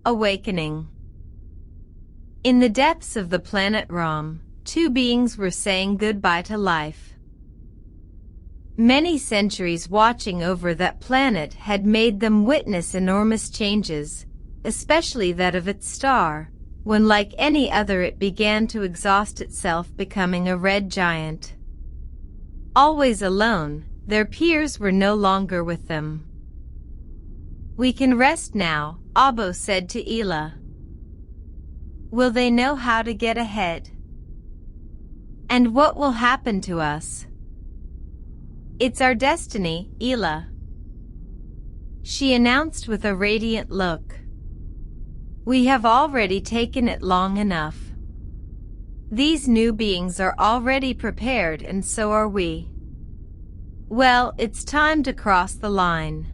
Awakening. In the depths of the planet Rom, two beings were saying goodbye to life. Many centuries watching over that planet had made them witness enormous changes, especially that of its star, when like any other it began to exhaust itself, becoming a red giant. Always alone, their peers were no longer with them. "We can rest now," Abo said to Ela. "Will they know how to get ahead? And what will happen to us?" "It's our destiny, Ela," she announced with a radiant look. "We have already taken it long enough. These new beings are already prepared, and so are we. Well, it's time to cross the line."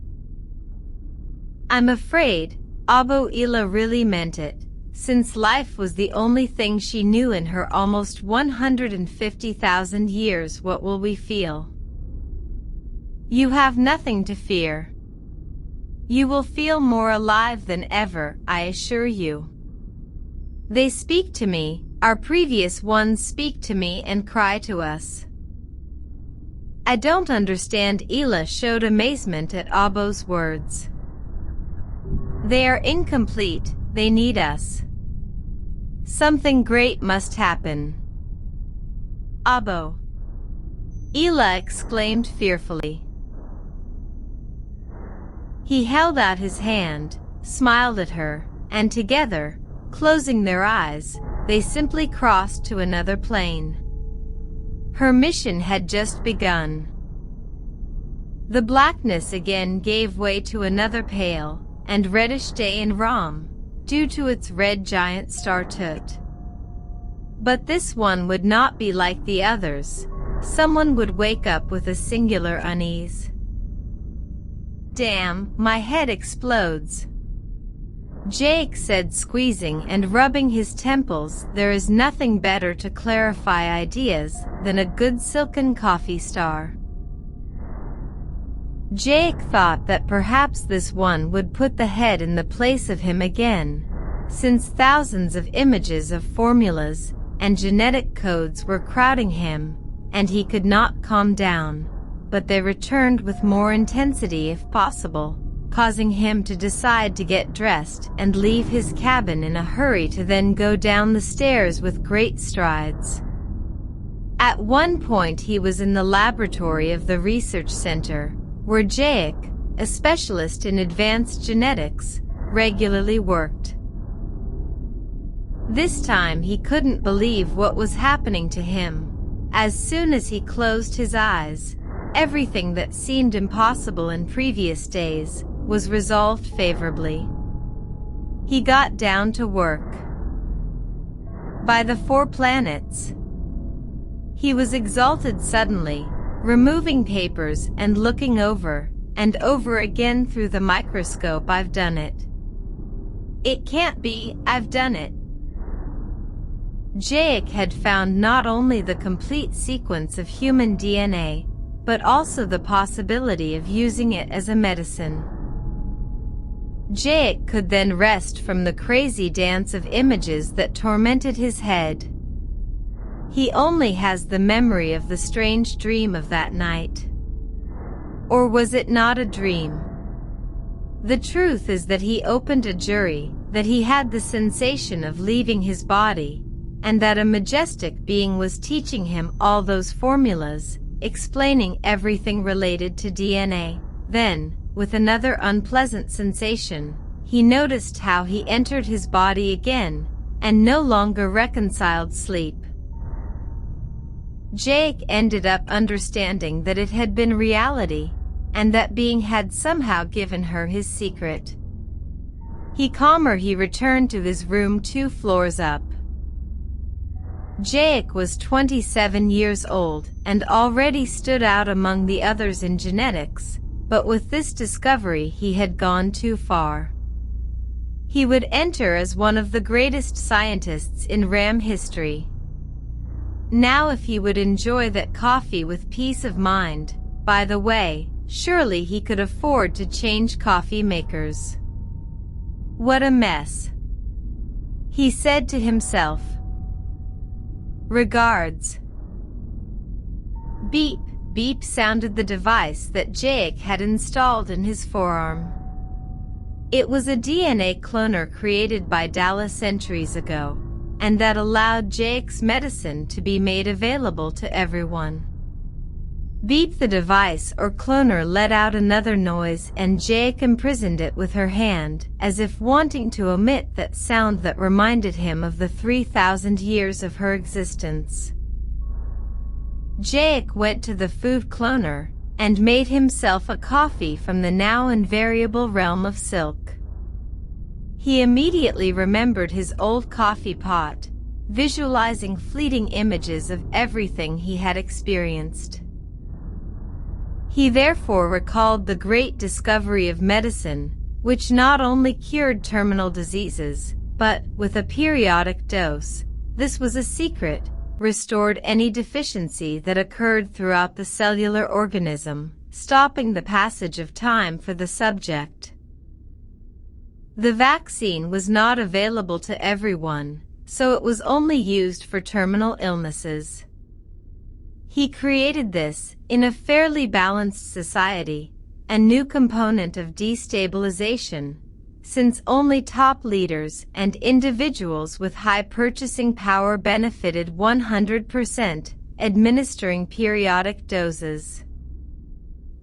I'm afraid Abo Ela really meant it, since life was the only thing she knew in her almost 150,000 years. "What will we feel?" "You have nothing to fear. You will feel more alive than ever, I assure you. They speak to me, our previous ones speak to me and cry to us." "I don't understand." Ela showed amazement at Abo's words. "They are incomplete, they need us. Something great must happen." "Abo!" Ela exclaimed fearfully. He held out his hand, smiled at her, and together, closing their eyes, they simply crossed to another plane. Her mission had just begun. The blackness again gave way to another pale and reddish day in Rom, due to its red giant star Tut. But this one would not be like the others. Someone would wake up with a singular unease. "Damn, my head explodes," Jake said, squeezing and rubbing his temples. There is nothing better to clarify ideas than a good silken coffee star. Jake thought that perhaps this one would put the head in the place of him again, since thousands of images of formulas and genetic codes were crowding him, and he could not calm down, but they returned with more intensity if possible, causing him to decide to get dressed and leave his cabin in a hurry to then go down the stairs with great strides. At one point he was in the laboratory of the research center, where Jake, a specialist in advanced genetics, regularly worked. This time he couldn't believe what was happening to him. As soon as he closed his eyes, everything that seemed impossible in previous days was resolved favorably. He got down to work. By the 4 planets. He was exalted suddenly, removing papers and looking over and over again through the microscope. "I've done it. It can't be, I've done it." Jake had found not only the complete sequence of human DNA, but also the possibility of using it as a medicine. Jake could then rest from the crazy dance of images that tormented his head. He only has the memory of the strange dream of that night. Or was it not a dream? The truth is that he opened a jury, that he had the sensation of leaving his body, and that a majestic being was teaching him all those formulas, explaining everything related to DNA. Then, with another unpleasant sensation, he noticed how he entered his body again, and no longer reconciled sleep. Jake ended up understanding that it had been reality, and that being had somehow given her his secret. He returned to his room 2 floors up. Jake was 27 years old and already stood out among the others in genetics, but with this discovery he had gone too far. He would enter as one of the greatest scientists in RAM history. Now if he would enjoy that coffee with peace of mind, by the way, surely he could afford to change coffee makers. What a mess, he said to himself. Regards. Beep, beep sounded the device that Jake had installed in his forearm. It was a DNA cloner created by Dalla centuries ago, and that allowed Jake's medicine to be made available to everyone. Beep, the device or cloner let out another noise, and Jake imprisoned it with her hand, as if wanting to omit that sound that reminded him of the 3,000 years of her existence. Jake went to the food cloner and made himself a coffee from the now invariable realm of silk. He immediately remembered his old coffee pot, visualizing fleeting images of everything he had experienced. He therefore recalled the great discovery of medicine, which not only cured terminal diseases, but, with a periodic dose, this was a secret, restored any deficiency that occurred throughout the cellular organism, stopping the passage of time for the subject. The vaccine was not available to everyone, so it was only used for terminal illnesses. He created this, in a fairly balanced society, a new component of destabilization, since only top leaders and individuals with high purchasing power benefited 100%, administering periodic doses.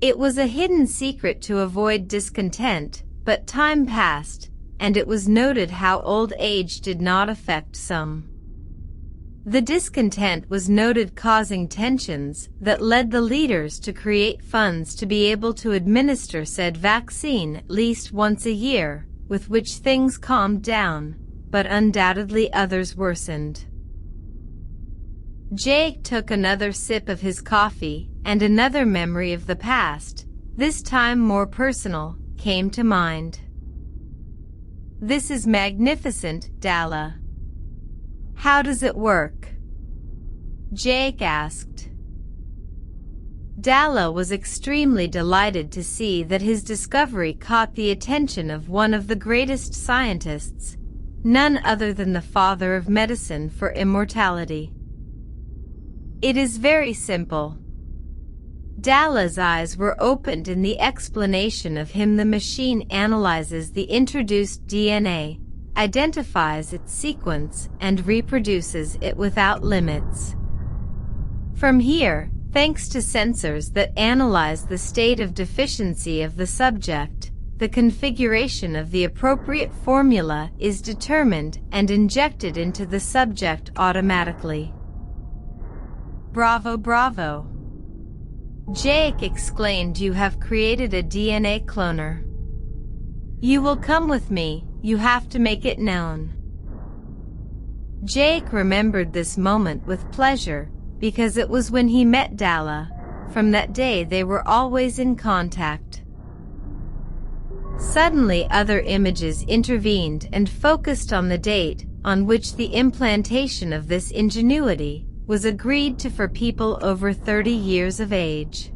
It was a hidden secret to avoid discontent, but time passed, and it was noted how old age did not affect some. The discontent was noted, causing tensions that led the leaders to create funds to be able to administer said vaccine at least once a year, with which things calmed down, but undoubtedly others worsened. Jake took another sip of his coffee, and another memory of the past, this time more personal, came to mind. This is magnificent, Dalla. How does it work? Jake asked. Dalla was extremely delighted to see that his discovery caught the attention of one of the greatest scientists, none other than the father of medicine for immortality. It is very simple. Dalla's eyes were opened in the explanation of him. The machine analyzes the introduced DNA, identifies its sequence, and reproduces it without limits. From here, thanks to sensors that analyze the state of deficiency of the subject, the configuration of the appropriate formula is determined and injected into the subject automatically. Bravo, bravo! Jake exclaimed, you have created a DNA cloner. You will come with me, you have to make it known. Jake remembered this moment with pleasure, because it was when he met Dalla. From that day they were always in contact. Suddenly other images intervened and focused on the date on which the implantation of this ingenuity was agreed to for people over 30 years of age.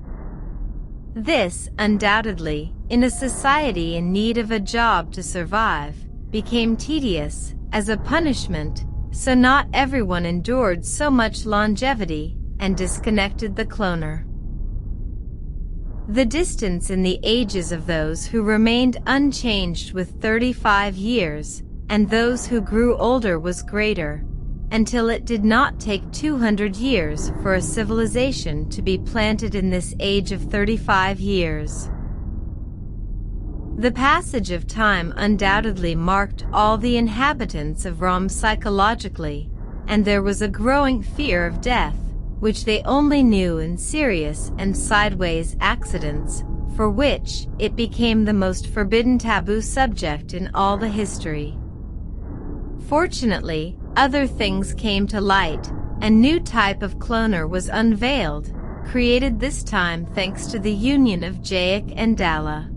This, undoubtedly, in a society in need of a job to survive, became tedious as a punishment, so not everyone endured so much longevity, and disconnected the cloner. The distance in the ages of those who remained unchanged with 35 years, and those who grew older was greater, until it did not take 200 years for a civilization to be planted in this age of 35 years. The passage of time undoubtedly marked all the inhabitants of Rome psychologically, and there was a growing fear of death, which they only knew in serious and sideways accidents, for which it became the most forbidden taboo subject in all the history. Fortunately, other things came to light. A new type of cloner was unveiled, created this time thanks to the union of Jake and Dalla.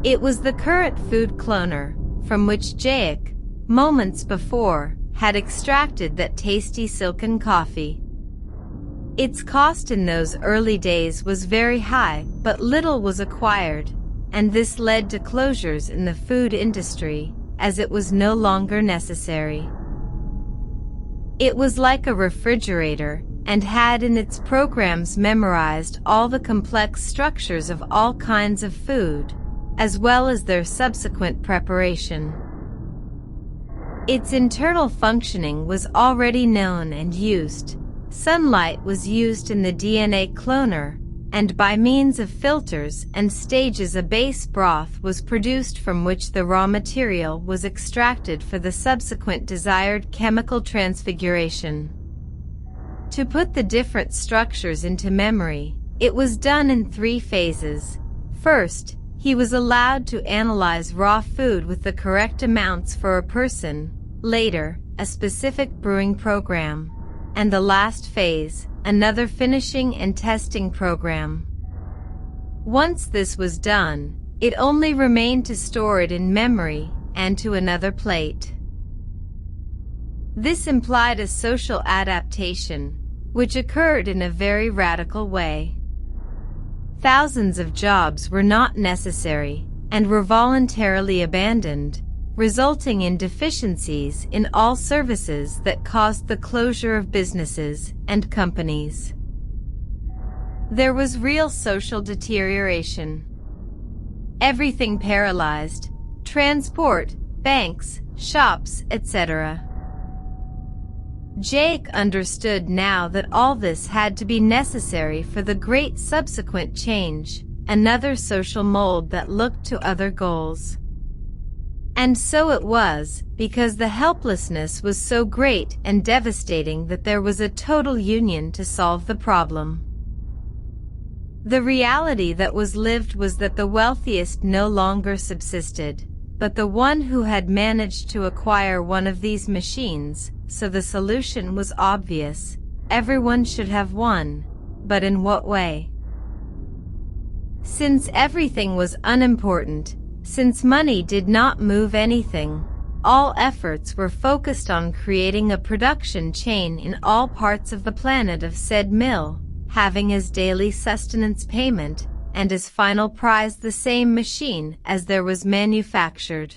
It was the current food cloner, from which Jake, moments before, had extracted that tasty silken coffee. Its cost in those early days was very high, but little was acquired, and this led to closures in the food industry, as it was no longer necessary. It was like a refrigerator, and had in its programs memorized all the complex structures of all kinds of food, as well as their subsequent preparation. Its internal functioning was already known and used. Sunlight was used in the DNA cloner, and by means of filters and stages a base broth was produced from which the raw material was extracted for the subsequent desired chemical transfiguration. To put the different structures into memory, it was done in 3 phases. First, he was allowed to analyze raw food with the correct amounts for a person, later, a specific brewing program, and the last phase, another finishing and testing program. Once this was done, it only remained to store it in memory and to another plate. This implied a social adaptation, which occurred in a very radical way. Thousands of jobs were not necessary and were voluntarily abandoned, resulting in deficiencies in all services that caused the closure of businesses and companies. There was real social deterioration. Everything paralyzed: transport, banks, shops, etc. Jake understood now that all this had to be necessary for the great subsequent change, another social mold that looked to other goals. And so it was, because the helplessness was so great and devastating that there was a total union to solve the problem. The reality that was lived was that the wealthiest no longer subsisted, but the one who had managed to acquire one of these machines, so the solution was obvious: everyone should have one, but in what way? Since everything was unimportant, since money did not move anything, all efforts were focused on creating a production chain in all parts of the planet of said mill, having as daily sustenance payment, and as final prize the same machine as there was manufactured.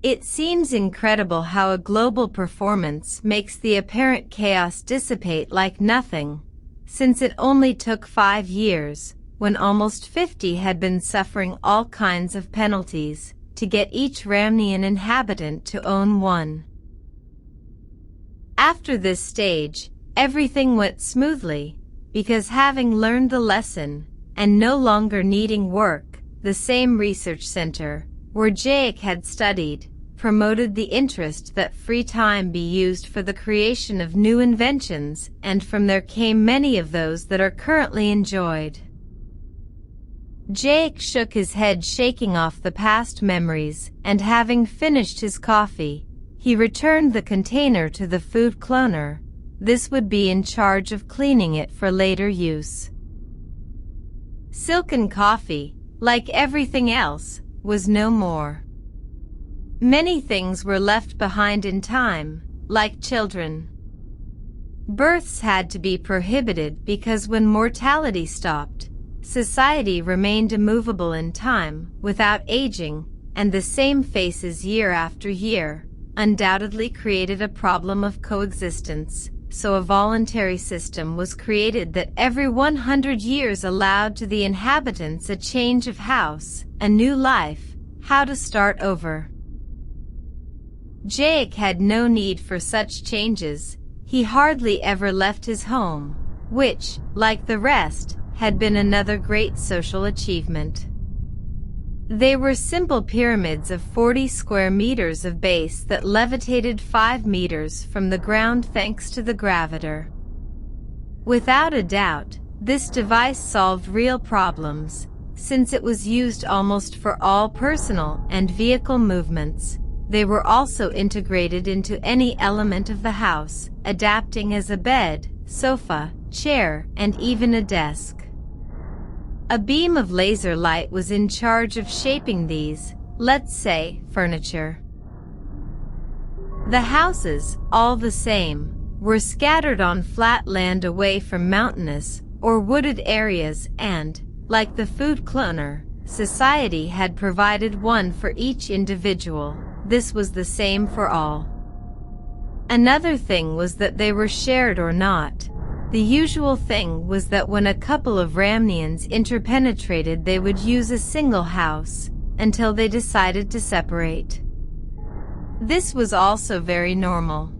It seems incredible how a global performance makes the apparent chaos dissipate like nothing, since it only took 5 years, when almost 50 had been suffering all kinds of penalties, to get each Ramnian inhabitant to own one. After this stage, everything went smoothly, because having learned the lesson, and no longer needing work, the same research center, where Jake had studied, promoted the interest that free time be used for the creation of new inventions, and from there came many of those that are currently enjoyed. Jake shook his head, shaking off the past memories, and having finished his coffee, he returned the container to the food cloner. This would be in charge of cleaning it for later use. Silken coffee, like everything else, was no more. Many things were left behind in time, like children. Births had to be prohibited because when mortality stopped, society remained immovable in time, without aging, and the same faces year after year, undoubtedly created a problem of coexistence, so a voluntary system was created that every 100 years allowed to the inhabitants a change of house, a new life, how to start over. Jake had no need for such changes. He hardly ever left his home, which, like the rest, had been another great social achievement. They were simple pyramids of 40 square meters of base that levitated 5 meters from the ground thanks to the graviter. Without a doubt, this device solved real problems, since it was used almost for all personal and vehicle movements. They were also integrated into any element of the house, adapting as a bed, sofa, chair, and even a desk. A beam of laser light was in charge of shaping these, let's say, furniture. The houses, all the same, were scattered on flat land away from mountainous or wooded areas and, Like the food cloner, society had provided one for each individual. This was the same for all. Another thing was that they were shared or not. The usual thing was that when a couple of Ramnians interpenetrated, they would use a single house until they decided to separate. This was also very normal.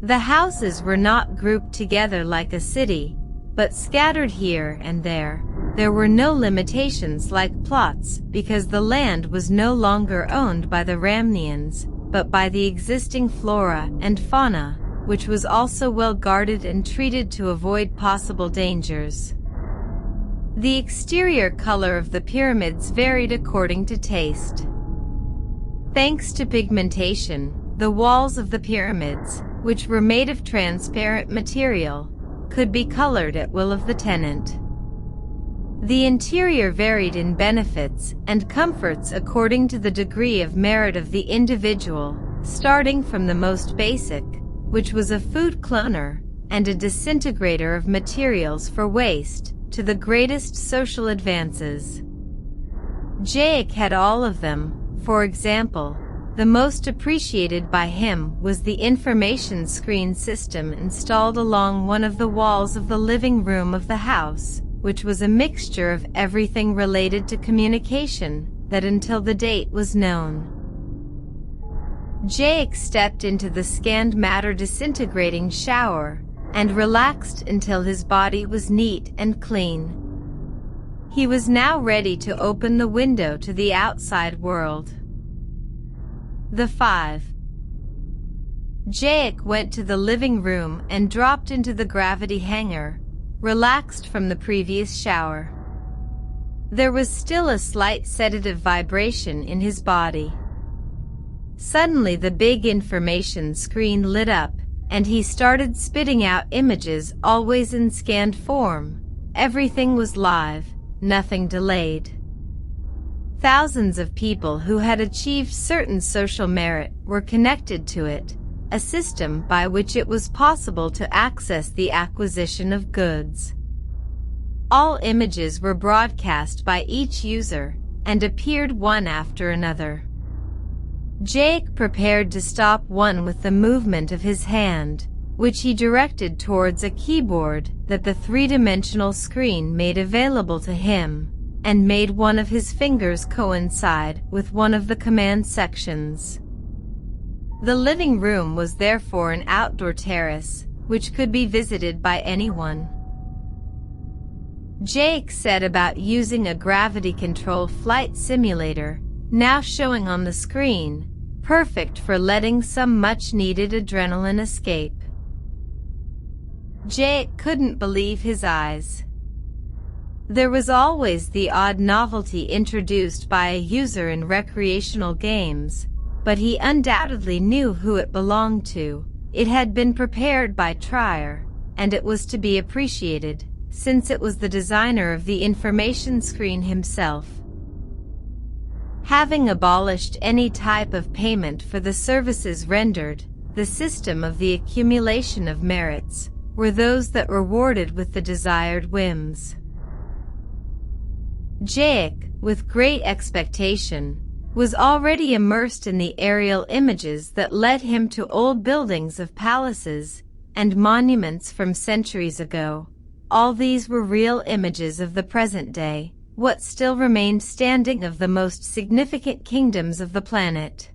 The houses were not grouped together like a city, but scattered here and there. There were no limitations like plots because the land was no longer owned by the Ramnians, but by the existing flora and fauna, which was also well guarded and treated to avoid possible dangers. The exterior color of the pyramids varied according to taste. Thanks to pigmentation, the walls of the pyramids, which were made of transparent material, could be colored at will of the tenant. The interior varied in benefits and comforts according to the degree of merit of the individual, starting from the most basic, which was a food cloner and a disintegrator of materials for waste, to the greatest social advances. Jaic had all of them. For example, the most appreciated by him was the information screen system installed along one of the walls of the living room of the house, which was a mixture of everything related to communication that until the date was known. Jaic stepped into the scanned matter disintegrating shower and relaxed until his body was neat and clean. He was now ready to open the window to the outside world. The 5. Jaic went to the living room and dropped into the gravity hanger, relaxed from the previous shower. There was still a slight sedative vibration in his body. Suddenly the big information screen lit up, and he started spitting out images, always in scanned form. Everything was live, nothing delayed. Thousands of people who had achieved certain social merit were connected to it, a system by which it was possible to access the acquisition of goods. All images were broadcast by each user and appeared one after another. Jaic prepared to stop one with the movement of his hand, which he directed towards a keyboard that the three-dimensional screen made available to him, and made one of his fingers coincide with one of the command sections. The living room was therefore an outdoor terrace, which could be visited by anyone. Jaic set about using a gravity-controlled flight simulator, now showing on the screen, perfect for letting some much-needed adrenaline escape. Jaic couldn't believe his eyes. There was always the odd novelty introduced by a user in recreational games, but he undoubtedly knew who it belonged to. It had been prepared by Trier, and it was to be appreciated, since it was the designer of the information screen himself. Having abolished any type of payment for the services rendered, the system of the accumulation of merits were those that rewarded with the desired whims. Jaic, with great expectation, was already immersed in the aerial images that led him to old buildings of palaces and monuments from centuries ago. All these were real images of the present day, what still remained standing of the most significant kingdoms of the planet.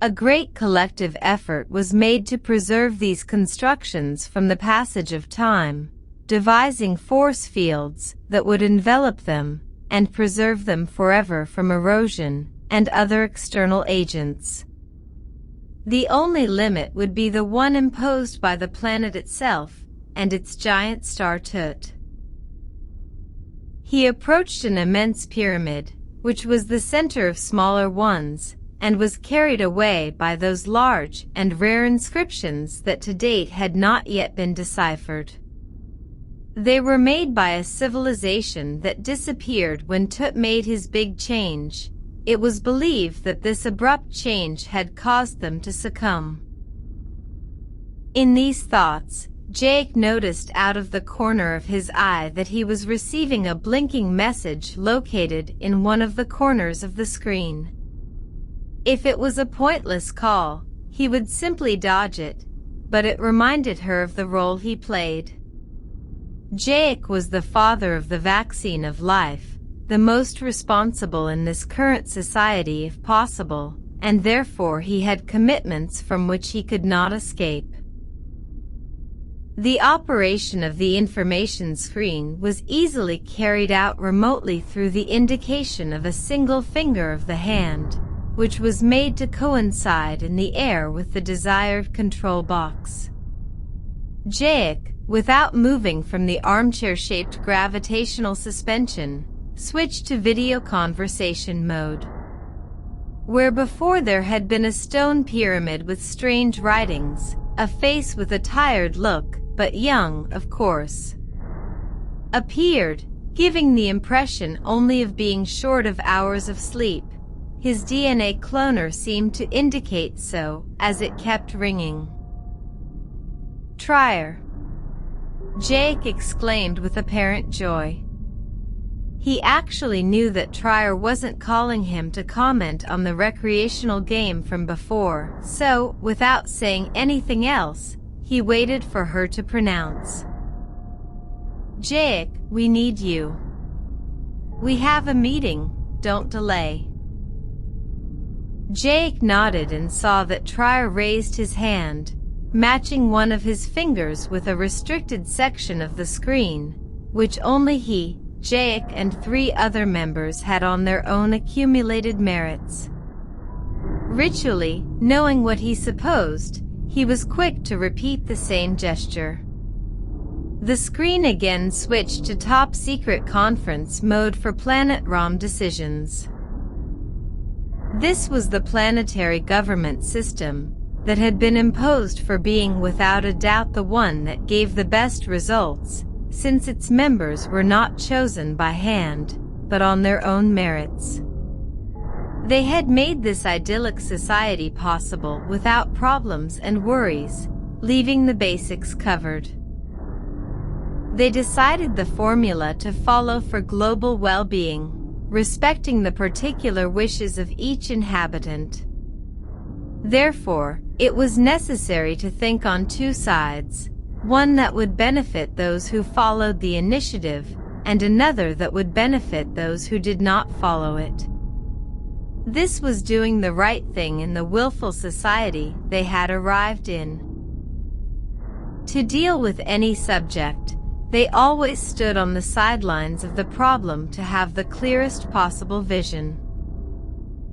A great collective effort was made to preserve these constructions from the passage of time, devising force fields that would envelop them and preserve them forever from erosion and other external agents. The only limit would be the one imposed by the planet itself and its giant star Tut. He approached an immense pyramid, which was the center of smaller ones, and was carried away by those large and rare inscriptions that to date had not yet been deciphered. They were made by a civilization that disappeared when Tut made his big change. It was believed that this abrupt change had caused them to succumb. In these thoughts, Jake noticed out of the corner of his eye that he was receiving a blinking message located in one of the corners of the screen. If it was a pointless call, he would simply dodge it, but it reminded her of the role he played. Jake was the father of the vaccine of life, the most responsible in this current society if possible, and therefore he had commitments from which he could not escape. The operation of the information screen was easily carried out remotely through the indication of a single finger of the hand, which was made to coincide in the air with the desired control box. Jake, without moving from the armchair-shaped gravitational suspension, switched to video conversation mode. Where before there had been a stone pyramid with strange writings, a face with a tired look, but young, of course, appeared, giving the impression only of being short of hours of sleep. His DNA cloner seemed to indicate so, as it kept ringing. "Trier!" Jake exclaimed with apparent joy. He actually knew that Trier wasn't calling him to comment on the recreational game from before, so, without saying anything else, he waited for her to pronounce. "Jake, we need you. We have a meeting, don't delay." Jake nodded and saw that Trier raised his hand, matching one of his fingers with a restricted section of the screen, which only he, Jake, and 3 other members had on their own accumulated merits. Ritually, knowing what he supposed, he was quick to repeat the same gesture. The screen again switched to top-secret conference mode for Planet ROM decisions. This was the planetary government system that had been imposed for being without a doubt the one that gave the best results, since its members were not chosen by hand, but on their own merits. They had made this idyllic society possible without problems and worries, leaving the basics covered. They decided the formula to follow for global well-being, respecting the particular wishes of each inhabitant. Therefore, it was necessary to think on 2 sides, one that would benefit those who followed the initiative, and another that would benefit those who did not follow it. This was doing the right thing in the willful society they had arrived in. To deal with any subject, they always stood on the sidelines of the problem to have the clearest possible vision.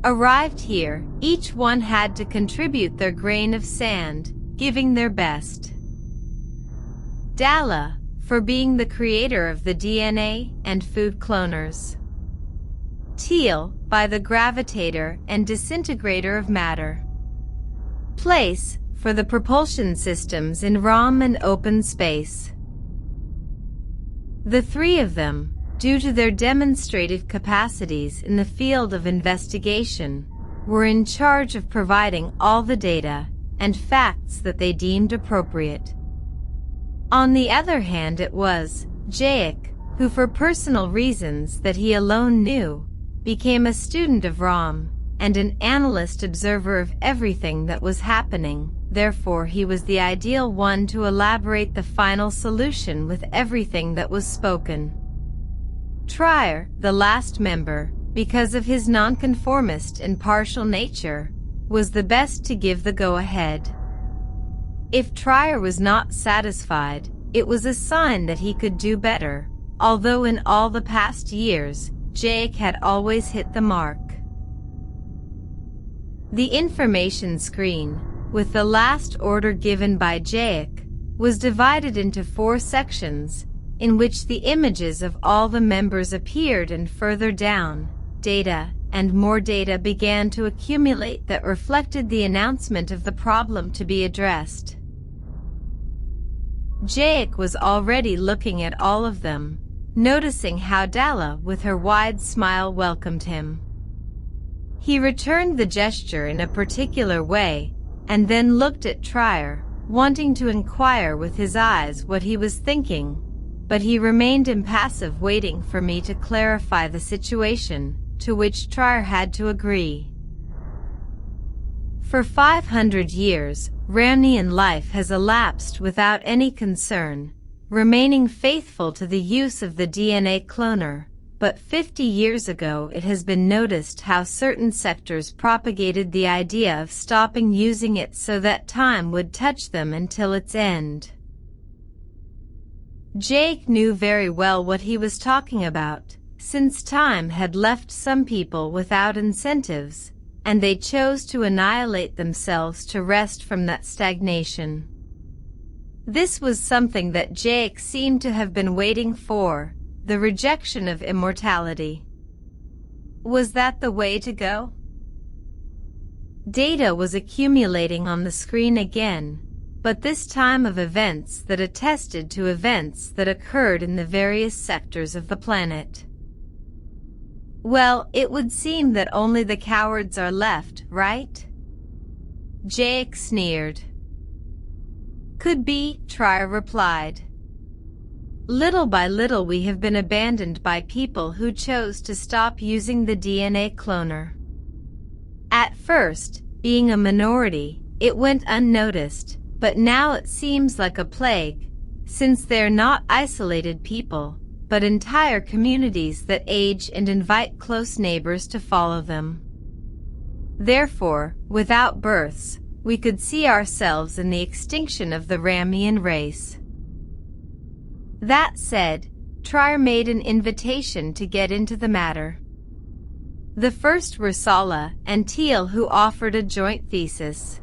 Arrived here, each one had to contribute their grain of sand, giving their best. Dala, for being the creator of the DNA and food cloners. Teal, by the gravitator and disintegrator of matter. Place, for the propulsion systems in ROM and open space. The 3 of them, due to their demonstrated capacities in the field of investigation, were in charge of providing all the data and facts that they deemed appropriate. On the other hand, it was Jake, who for personal reasons that he alone knew, became a student of ROM and an analyst observer of everything that was happening. Therefore, he was the ideal one to elaborate the final solution with everything that was spoken. Trier, the last member, because of his nonconformist and partial nature, was the best to give the go-ahead. If Trier was not satisfied, it was a sign that he could do better, although in all the past years, Jake had always hit the mark. The information screen, with the last order given by Jake, was divided into 4 sections, in which the images of all the members appeared, and further down, data and more data began to accumulate that reflected the announcement of the problem to be addressed. Jake was already looking at all of them, noticing how Dala with her wide smile welcomed him. He returned the gesture in a particular way, and then looked at Trier, wanting to inquire with his eyes what he was thinking, but he remained impassive, waiting for me to clarify the situation, to which Trier had to agree. For 500 years, Ramnian life has elapsed without any concern, remaining faithful to the use of the DNA cloner, but 50 years ago it has been noticed how certain sectors propagated the idea of stopping using it so that time would touch them until its end. Jake knew very well what he was talking about, since time had left some people without incentives, and they chose to annihilate themselves to rest from that stagnation. This was something that Jake seemed to have been waiting for, the rejection of immortality. Was that the way to go? Data was accumulating on the screen again, but this time of events that attested to events that occurred in the various sectors of the planet. Well, it would seem that only the cowards are left, right? Jake sneered. Could be, Trier replied. Little by little we have been abandoned by people who chose to stop using the DNA cloner. At first, being a minority, it went unnoticed, but now it seems like a plague, since they're not isolated people, but entire communities that age and invite close neighbors to follow them. Therefore, without births, we could see ourselves in the extinction of the Ramnian race. That said, Trier made an invitation to get into the matter. The first were Sala and Teal, who offered a joint thesis.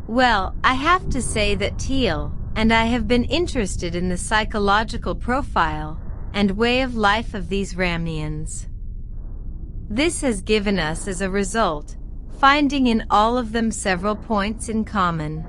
Well, I have to say that Teal and I have been interested in the psychological profile and way of life of these Ramnians. This has given us as a result, finding in all of them several points in common.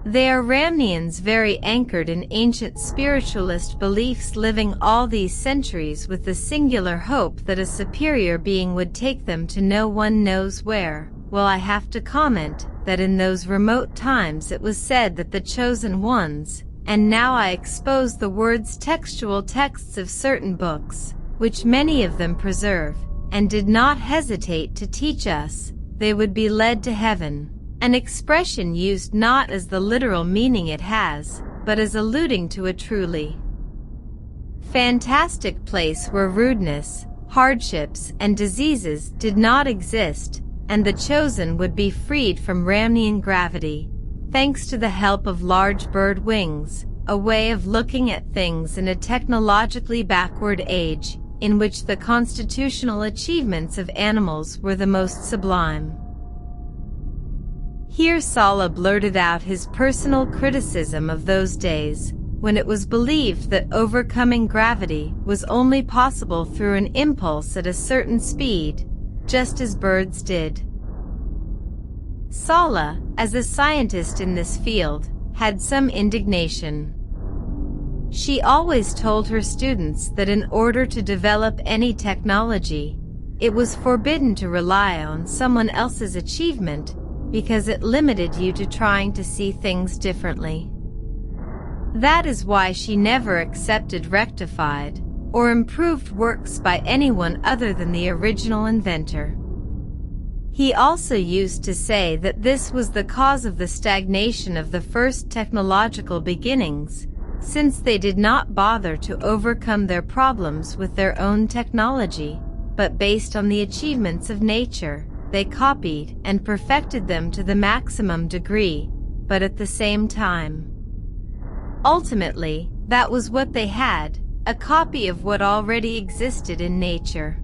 They are Ramnians very anchored in ancient spiritualist beliefs, living all these centuries with the singular hope that a superior being would take them to no one knows where. Well, I have to comment that in those remote times it was said that the chosen ones, and now I expose the words, textual texts of certain books, which many of them preserve, and did not hesitate to teach us, they would be led to heaven. An expression used not as the literal meaning it has, but as alluding to a truly fantastic place where rudeness, hardships, and diseases did not exist, and the chosen would be freed from Ramnian gravity, thanks to the help of large bird wings, a way of looking at things in a technologically backward age, in which the constitutional achievements of animals were the most sublime. Here Sala blurted out his personal criticism of those days, when it was believed that overcoming gravity was only possible through an impulse at a certain speed, just as birds did. Sala, as a scientist in this field, had some indignation. She always told her students that in order to develop any technology, it was forbidden to rely on someone else's achievement, because it limited you to trying to see things differently. That is why she never accepted rectified or improved works by anyone other than the original inventor. He also used to say that this was the cause of the stagnation of the first technological beginnings, since they did not bother to overcome their problems with their own technology, but based on the achievements of nature. They copied and perfected them to the maximum degree, but at the same time. Ultimately, that was what they had, a copy of what already existed in nature.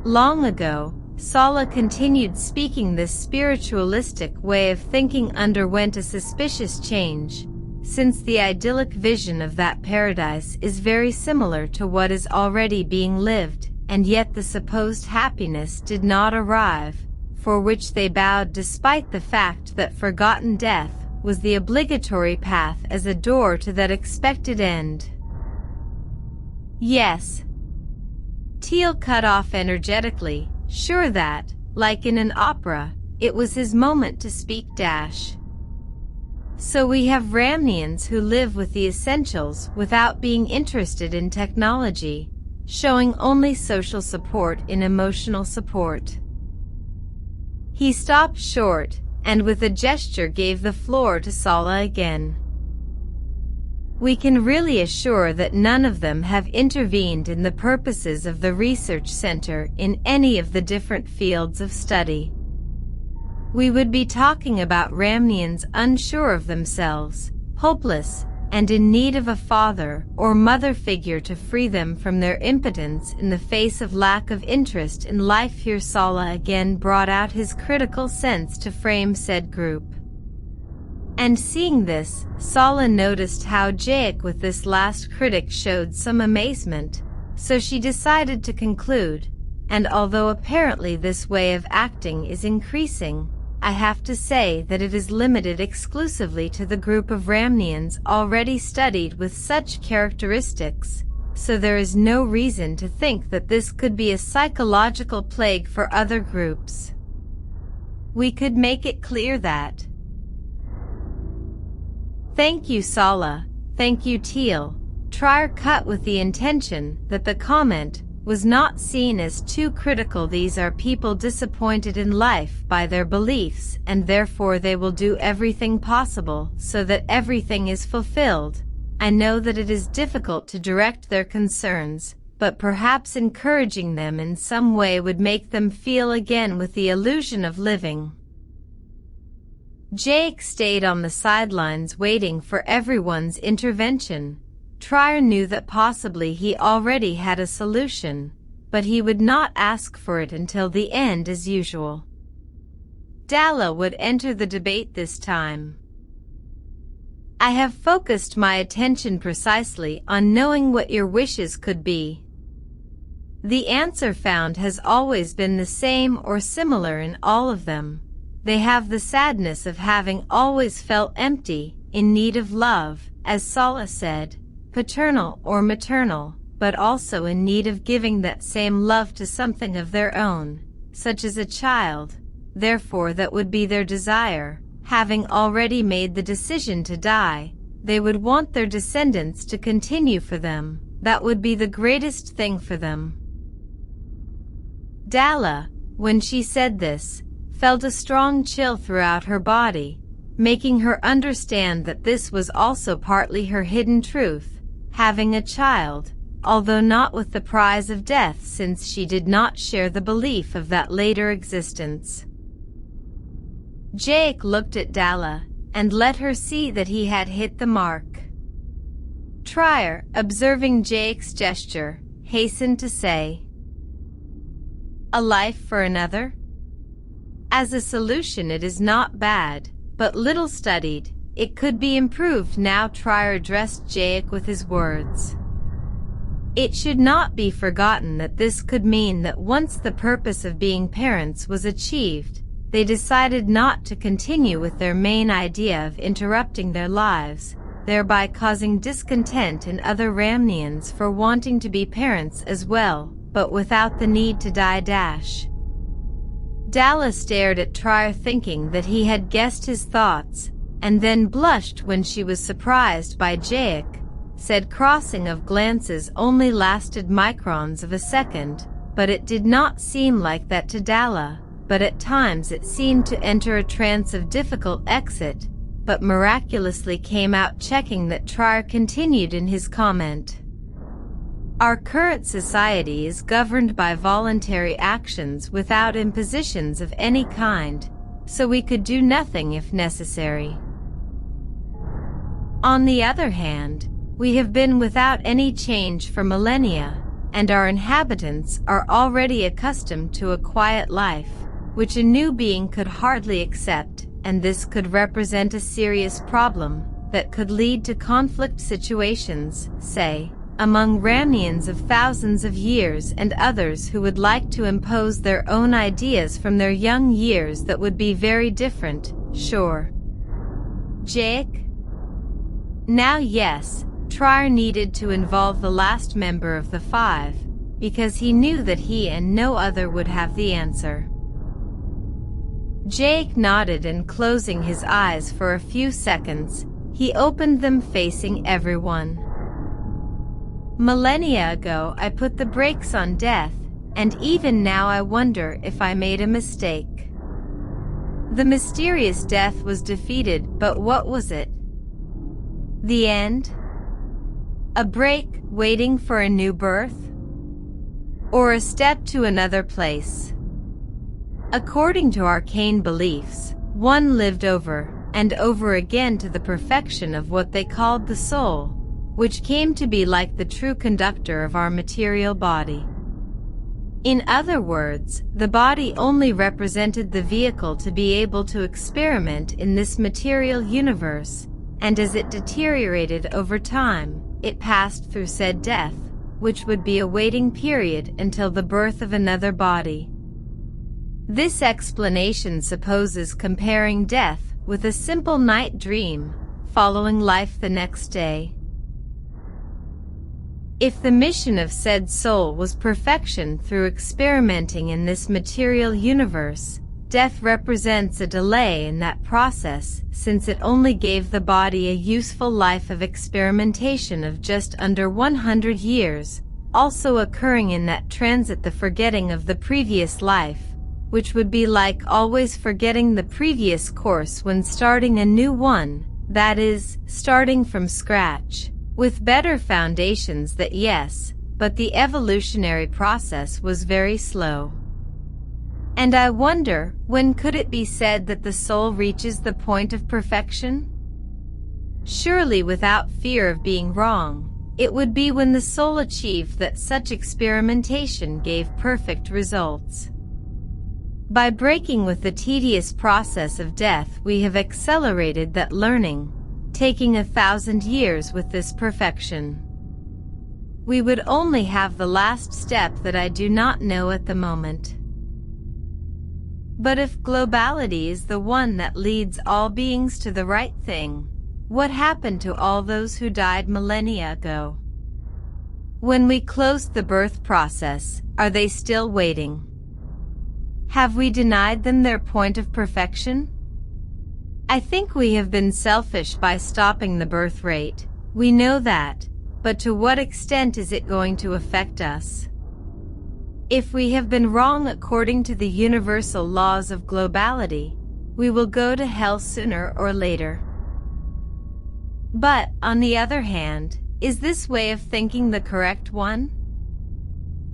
Long ago, Sala continued speaking. This spiritualistic way of thinking underwent a suspicious change, since the idyllic vision of that paradise is very similar to what is already being lived, and yet the supposed happiness did not arrive, for which they bowed despite the fact that forgotten death was the obligatory path as a door to that expected end. Yes, Teal cut off energetically, sure that, like in an opera, it was his moment to speak. So we have Ramnians who live with the essentials without being interested in technology, showing only social support in emotional support. He stopped short, and with a gesture gave the floor to Sala again. We can really assure that none of them have intervened in the purposes of the research center in any of the different fields of study. We would be talking about Ramnians unsure of themselves, hopeless, and in need of a father or mother figure to free them from their impotence in the face of lack of interest in life. Here Sala again brought out his critical sense to frame said group. And seeing this, Sala noticed how Jaic with this last critic showed some amazement, so she decided to conclude, and although apparently this way of acting is increasing, I have to say that it is limited exclusively to the group of Ramnians already studied with such characteristics, so there is no reason to think that this could be a psychological plague for other groups. We could make it clear that. Thank you, Sala. Thank you, Teal. Trier cut with the intention that the comment was not seen as too critical. These are people disappointed in life by their beliefs, and therefore they will do everything possible so that everything is fulfilled. I know that it is difficult to direct their concerns, but perhaps encouraging them in some way would make them feel again with the illusion of living. Jaic stayed on the sidelines waiting for everyone's intervention. Trier knew that possibly he already had a solution, but he would not ask for it until the end as usual. Dalla would enter the debate this time. I have focused my attention precisely on knowing what your wishes could be. The answer found has always been the same or similar in all of them. They have the sadness of having always felt empty, in need of love, as Sala said, paternal or maternal, but also in need of giving that same love to something of their own, such as a child. Therefore that would be their desire. Having already made the decision to die, they would want their descendants to continue for them. That would be the greatest thing for them. Dalla, when she said this, felt a strong chill throughout her body, making her understand that this was also partly her hidden truth. Having a child, although not with the prize of death, since she did not share the belief of that later existence. Jaic looked at Dalla, and let her see that he had hit the mark. Trier, observing Jaic's gesture, hastened to say, "A life for another? As a solution it is not bad, but little studied. It could be improved." Now Trier addressed Jaic with his words. It should not be forgotten that this could mean that once the purpose of being parents was achieved, they decided not to continue with their main idea of interrupting their lives, thereby causing discontent in other Ramnians for wanting to be parents as well, but without the need to die. Dalla stared at Trier thinking that he had guessed his thoughts, and then blushed when she was surprised by Jaic. Said crossing of glances only lasted microns of a second, but it did not seem like that to Dalla, but at times it seemed to enter a trance of difficult exit, but miraculously came out, checking that. Trier continued in his comment. Our current society is governed by voluntary actions without impositions of any kind, so we could do nothing if necessary. On the other hand, we have been without any change for millennia, and our inhabitants are already accustomed to a quiet life, which a new being could hardly accept, and this could represent a serious problem that could lead to conflict situations, say, among Ramnians of thousands of years and others who would like to impose their own ideas from their young years that would be very different, sure. Jaic? Now yes, Trier needed to involve the last member of the five, because he knew that he and no other would have the answer. Jake nodded, and closing his eyes for a few seconds, he opened them facing everyone. Millennia ago I put the brakes on death, and even now I wonder if I made a mistake. The mysterious death was defeated, but what was it? The end? A break, waiting for a new birth? Or a step to another place? According to arcane beliefs, one lived over and over again to the perfection of what they called the soul, which came to be like the true conductor of our material body. In other words, the body only represented the vehicle to be able to experiment in this material universe, and as it deteriorated over time, it passed through said death, which would be a waiting period until the birth of another body. This explanation supposes comparing death with a simple night dream, following life the next day. If the mission of said soul was perfection through experimenting in this material universe, death represents a delay in that process, since it only gave the body a useful life of experimentation of just under 100 years, also occurring in that transit the forgetting of the previous life, which would be like always forgetting the previous course when starting a new one, that is, starting from scratch, with better foundations. That yes, but the evolutionary process was very slow. And I wonder, when could it be said that the soul reaches the point of perfection? Surely without fear of being wrong, it would be when the soul achieved that such experimentation gave perfect results. By breaking with the tedious process of death, we have accelerated that learning, taking 1,000 years with this perfection. We would only have the last step that I do not know at the moment. But if globality is the one that leads all beings to the right thing, what happened to all those who died millennia ago? When we closed the birth process, are they still waiting? Have we denied them their point of perfection? I think we have been selfish by stopping the birth rate. We know that, but to what extent is it going to affect us? If we have been wrong according to the universal laws of globality, we will go to hell sooner or later. But, on the other hand, is this way of thinking the correct one?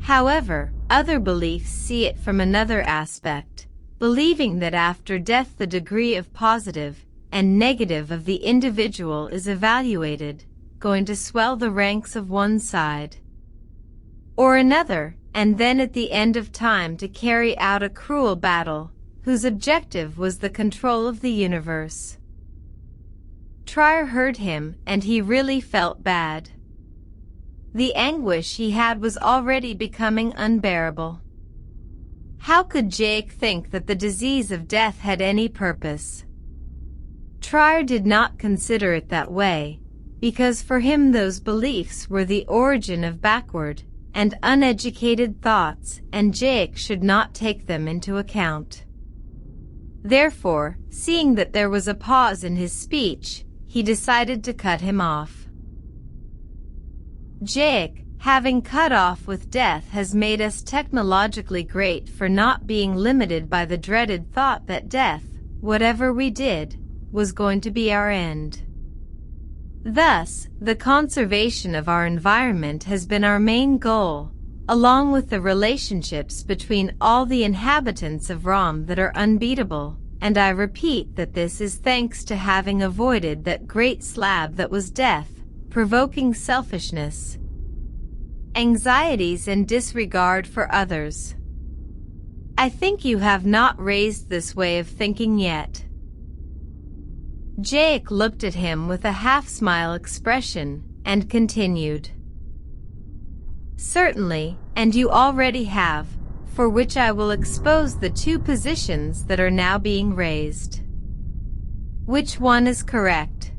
However, other beliefs see it from another aspect, believing that after death the degree of positive and negative of the individual is evaluated, going to swell the ranks of one side or another, and then at the end of time to carry out a cruel battle, whose objective was the control of the universe. Trier heard him, and he really felt bad. The anguish he had was already becoming unbearable. How could Jake think that the disease of death had any purpose? Trier did not consider it that way, because for him those beliefs were the origin of backward and uneducated thoughts, and Jake should not take them into account. Therefore, seeing that there was a pause in his speech, he decided to cut him off. Jake, having cut off with death, has made us technologically great for not being limited by the dreaded thought that death, whatever we did, was going to be our end. Thus, the conservation of our environment has been our main goal, along with the relationships between all the inhabitants of Rom that are unbeatable, and I repeat that this is thanks to having avoided that great slab that was death, provoking selfishness, anxieties, and disregard for others. I think you have not raised this way of thinking yet. Jake looked at him with a half-smile expression, and continued. Certainly, and you already have, for which I will expose the two positions that are now being raised. Which one is correct?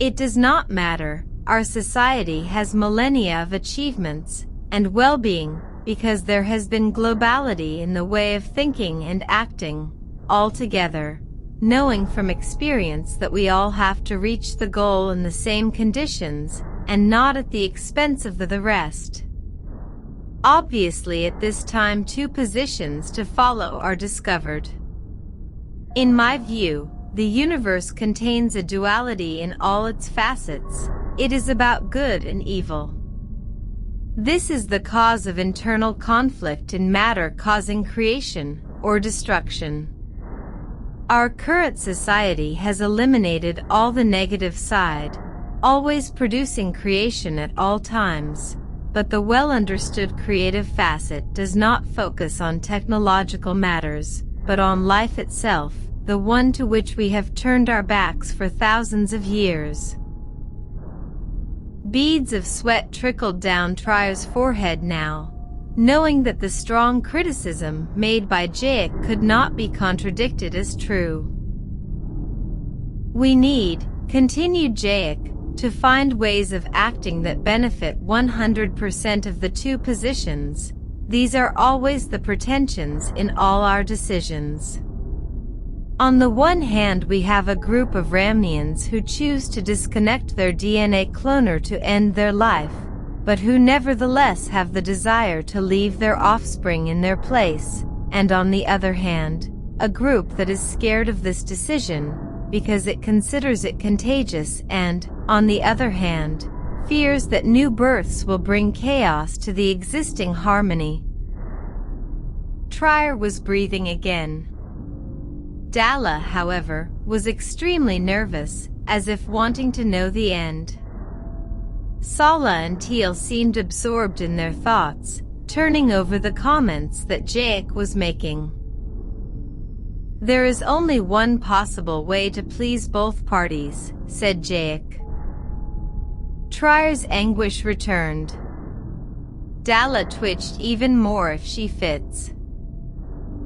It does not matter. Our society has millennia of achievements and well-being because there has been globality in the way of thinking and acting, all together, knowing from experience that we all have to reach the goal in the same conditions and not at the expense of the rest. Obviously, at this time, two positions to follow are discovered. In my view, the universe contains a duality in all its facets. It is about good and evil. This is the cause of internal conflict in matter causing creation or destruction. Our current society has eliminated all the negative side, always producing creation at all times, but the well-understood creative facet does not focus on technological matters, but on life itself, the one to which we have turned our backs for thousands of years. Beads of sweat trickled down Trier's forehead now, knowing that the strong criticism made by Jake could not be contradicted as true. We need, continued Jake, to find ways of acting that benefit 100% of the two positions. These are always the pretensions in all our decisions. On the one hand, we have a group of Ramnians who choose to disconnect their DNA cloner to end their life, but who nevertheless have the desire to leave their offspring in their place, and on the other hand, a group that is scared of this decision because it considers it contagious and, on the other hand, fears that new births will bring chaos to the existing harmony. Trier was breathing again. Dalla, however, was extremely nervous, as if wanting to know the end. Sala and Teal seemed absorbed in their thoughts, turning over the comments that Jake was making. There is only one possible way to please both parties, said Jake. Trier's anguish returned. Dalla twitched even more if she fits.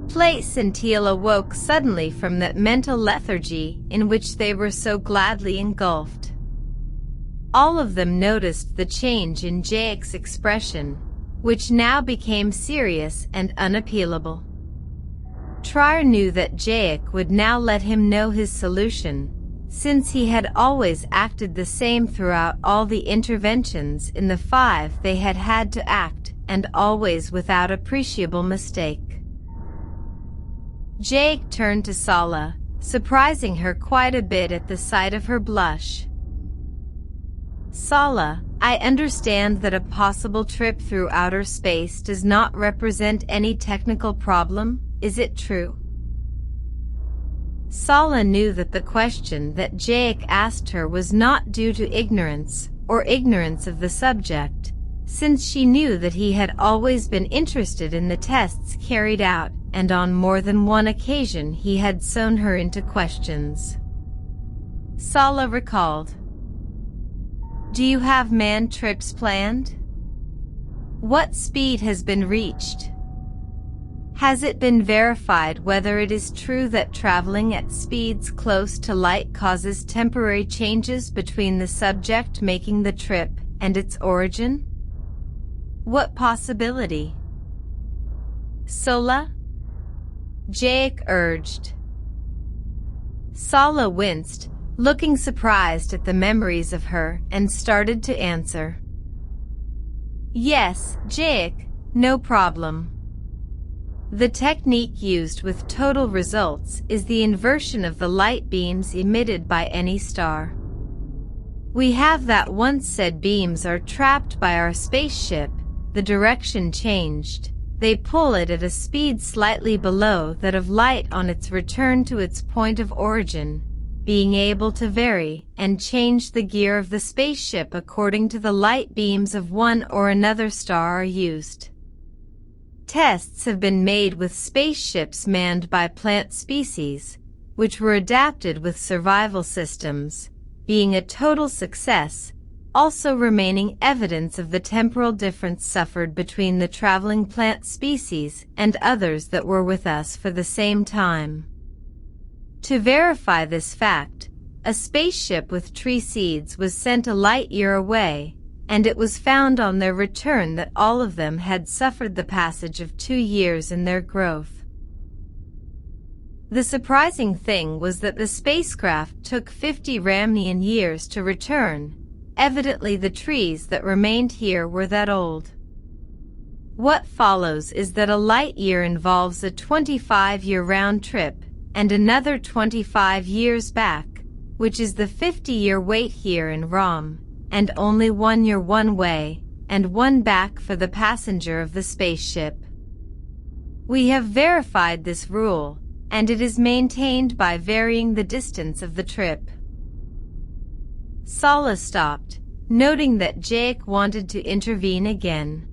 Place and Teal awoke suddenly from that mental lethargy in which they were so gladly engulfed. All of them noticed the change in Jake's expression, which now became serious and unappealable. Trier knew that Jake would now let him know his solution, since he had always acted the same throughout all the interventions in the 5 they had had to act, and always without appreciable mistake. Jake turned to Sala, surprising her quite a bit at the sight of her blush. Sala, I understand that a possible trip through outer space does not represent any technical problem, is it true? Sala knew that the question that Jake asked her was not due to ignorance, or ignorance of the subject, since she knew that he had always been interested in the tests carried out, and on more than one occasion he had sewn her into questions. Sala recalled. Do you have manned trips planned? What speed has been reached? Has it been verified whether it is true that traveling at speeds close to light causes temporary changes between the subject making the trip and its origin? What possibility? Sola? Jake urged. Sala winced, looking surprised at the memories of her, and started to answer. Yes, Jake, no problem. The technique used with total results is the inversion of the light beams emitted by any star. We have that once said beams are trapped by our spaceship, the direction changed. They pull it at a speed slightly below that of light on its return to its point of origin, being able to vary and change the gear of the spaceship according to the light beams of one or another star are used. Tests have been made with spaceships manned by plant species, which were adapted with survival systems, being a total success, also remaining evidence of the temporal difference suffered between the traveling plant species and others that were with us for the same time. To verify this fact, a spaceship with tree seeds was sent a light year away, and it was found on their return that all of them had suffered the passage of 2 years in their growth. The surprising thing was that the spacecraft took 50 Ramnian years to return. Evidently the trees that remained here were that old. What follows is that a light year involves a 25-year round trip and another 25 years back, which is the 50-year wait here in Rom, and only 1 year one way, and one back for the passenger of the spaceship. We have verified this rule, and it is maintained by varying the distance of the trip. Sala stopped, noting that Jake wanted to intervene again.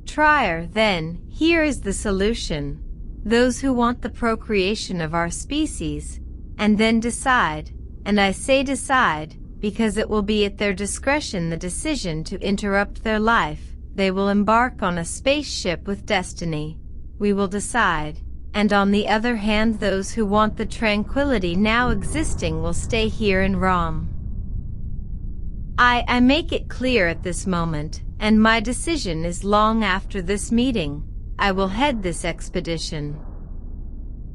Trier, then, here is the solution. Those who want the procreation of our species, and then decide, and I say decide, because it will be at their discretion the decision to interrupt their life, they will embark on a spaceship with destiny. We will decide. And on the other hand, those who want the tranquility now existing will stay here in Rom. I make it clear at this moment, and my decision is long after this meeting. I will head this expedition.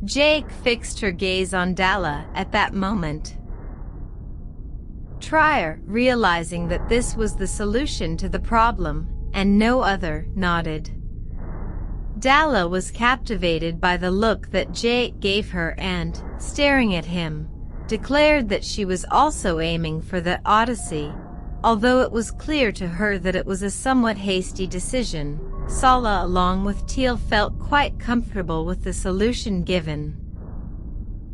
Jake fixed her gaze on Dalla at that moment. Trier, realizing that this was the solution to the problem, and no other, nodded. Dalla was captivated by the look that Jake gave her and, staring at him, declared that she was also aiming for the Odyssey. Although it was clear to her that it was a somewhat hasty decision, Sala along with Teal felt quite comfortable with the solution given.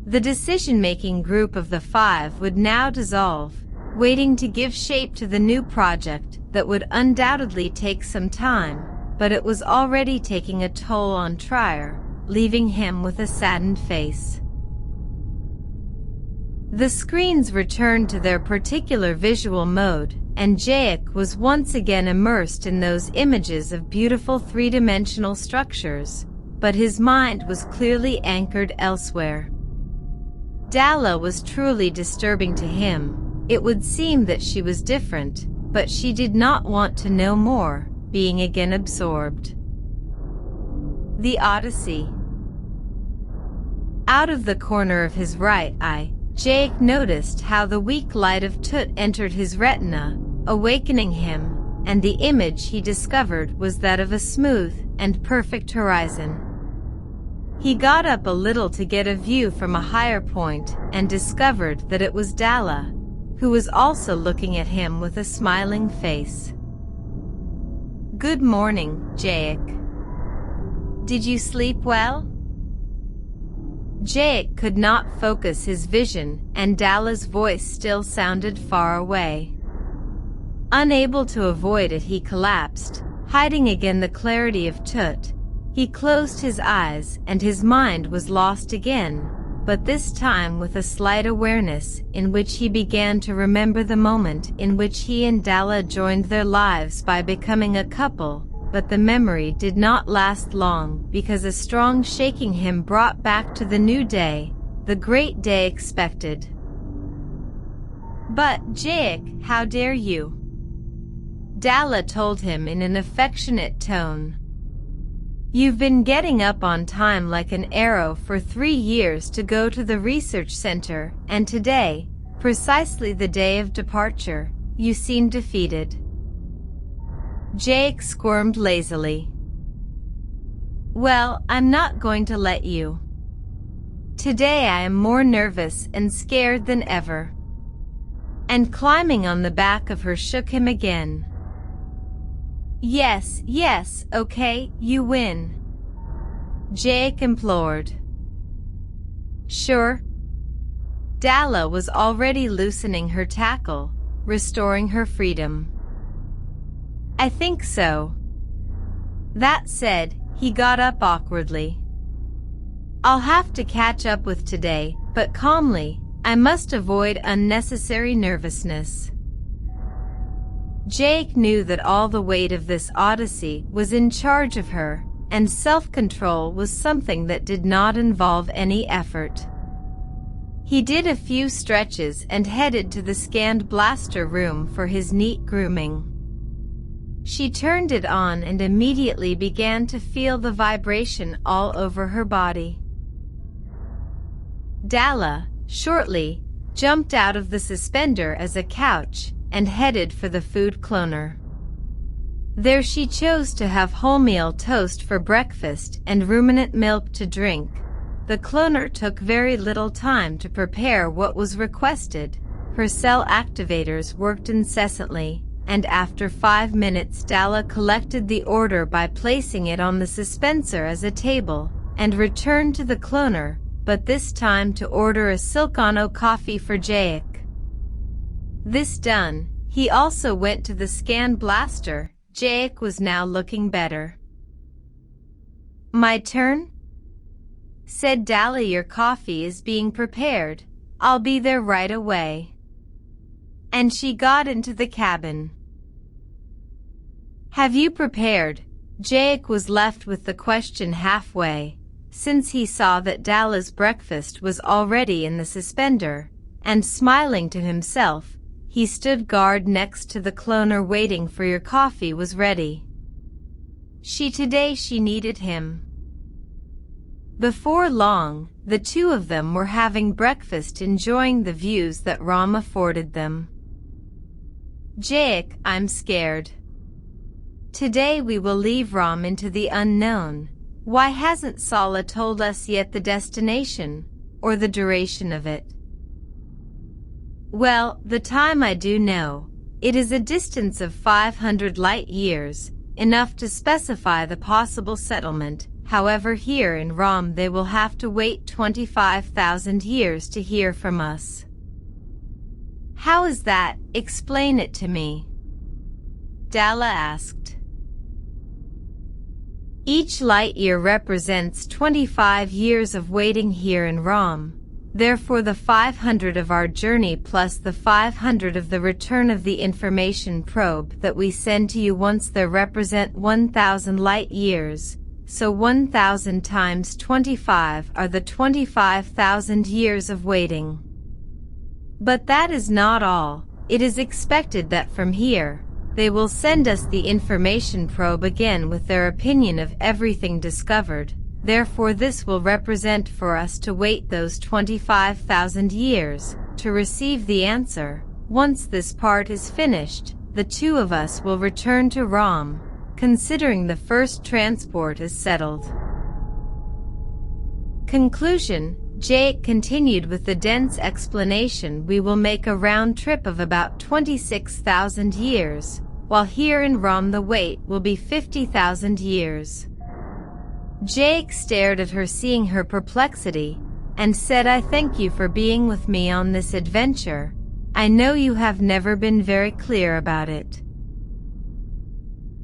The decision-making group of the 5 would now dissolve, waiting to give shape to the new project that would undoubtedly take some time, but it was already taking a toll on Trier, leaving him with a saddened face. The screens returned to their particular visual mode, and Jake was once again immersed in those images of beautiful three-dimensional structures, but his mind was clearly anchored elsewhere. Dalla was truly disturbing to him. It would seem that she was different, but she did not want to know more, being again absorbed. The Odyssey. Out of the corner of his right eye, Jake noticed how the weak light of Tut entered his retina, awakening him, and the image he discovered was that of a smooth and perfect horizon. He got up a little to get a view from a higher point and discovered that it was Dalla, who was also looking at him with a smiling face. "Good morning, Jake. Did you sleep well?" Jake could not focus his vision, and Dalla's voice still sounded far away. Unable to avoid it, he collapsed, hiding again the clarity of Tut. He closed his eyes, and his mind was lost again, but this time with a slight awareness, in which he began to remember the moment in which he and Dalla joined their lives by becoming a couple. But the memory did not last long, because a strong shaking him brought back to the new day, the great day expected. "But, Jake, how dare you?" Dalla told him in an affectionate tone. "You've been getting up on time like an arrow for 3 years to go to the research center, and today, precisely the day of departure, you seem defeated." Jake squirmed lazily. "Well, I'm not going to let you. Today I am more nervous and scared than ever." And climbing on the back of her shook him again. Yes, okay, you win," Jake implored. "Sure?" Dalla was already loosening her tackle, restoring her freedom. "I think so." That said, he got up awkwardly. "I'll have to catch up with today, but calmly. I must avoid unnecessary nervousness." Jake knew that all the weight of this odyssey was in charge of her, and self-control was something that did not involve any effort. He did a few stretches and headed to the scanned blaster room for his neat grooming. She turned it on and immediately began to feel the vibration all over her body. Dalla, shortly, jumped out of the suspender as a couch and headed for the food cloner. There she chose to have wholemeal toast for breakfast and ruminant milk to drink. The cloner took very little time to prepare what was requested. Her cell activators worked incessantly, and after 5 minutes Dalla collected the order by placing it on the dispenser as a table, and returned to the cloner, but this time to order a Silcano coffee for Jake. This done, he also went to the scan blaster. Jake was now looking better. "My turn?" said Dalla. "Your coffee is being prepared. I'll be there right away." And she got into the cabin. "Have you prepared?" Jake was left with the question halfway, since he saw that Dalla's breakfast was already in the suspender, and smiling to himself, he stood guard next to the cloner waiting for your coffee was ready. Today she needed him. Before long, the two of them were having breakfast, enjoying the views that Rom afforded them. "Jake, I'm scared. Today we will leave Rom into the unknown. Why hasn't Sala told us yet the destination, or the duration of it?" "Well, the time I do know. It is a distance of 500 light years, enough to specify the possible settlement. However, here in Rom they will have to wait 25,000 years to hear from us." "How is that? Explain it to me," Dalla asked. "Each light year represents 25 years of waiting here in Rom. Therefore the 500 of our journey plus the 500 of the return of the information probe that we send to you once there represent 1,000 light years. So 1,000 times 25 are the 25,000 years of waiting. But that is not all. It is expected that from here, they will send us the information probe again with their opinion of everything discovered. Therefore this will represent for us to wait those 25,000 years to receive the answer. Once this part is finished, the two of us will return to Rom, considering the first transport is settled." Conclusion. Jake continued with the dense explanation. "We will make a round trip of about 26,000 years, while here in Rom the wait will be 50,000 years. Jake stared at her, seeing her perplexity, and said, "I thank you for being with me on this adventure. I know you have never been very clear about it."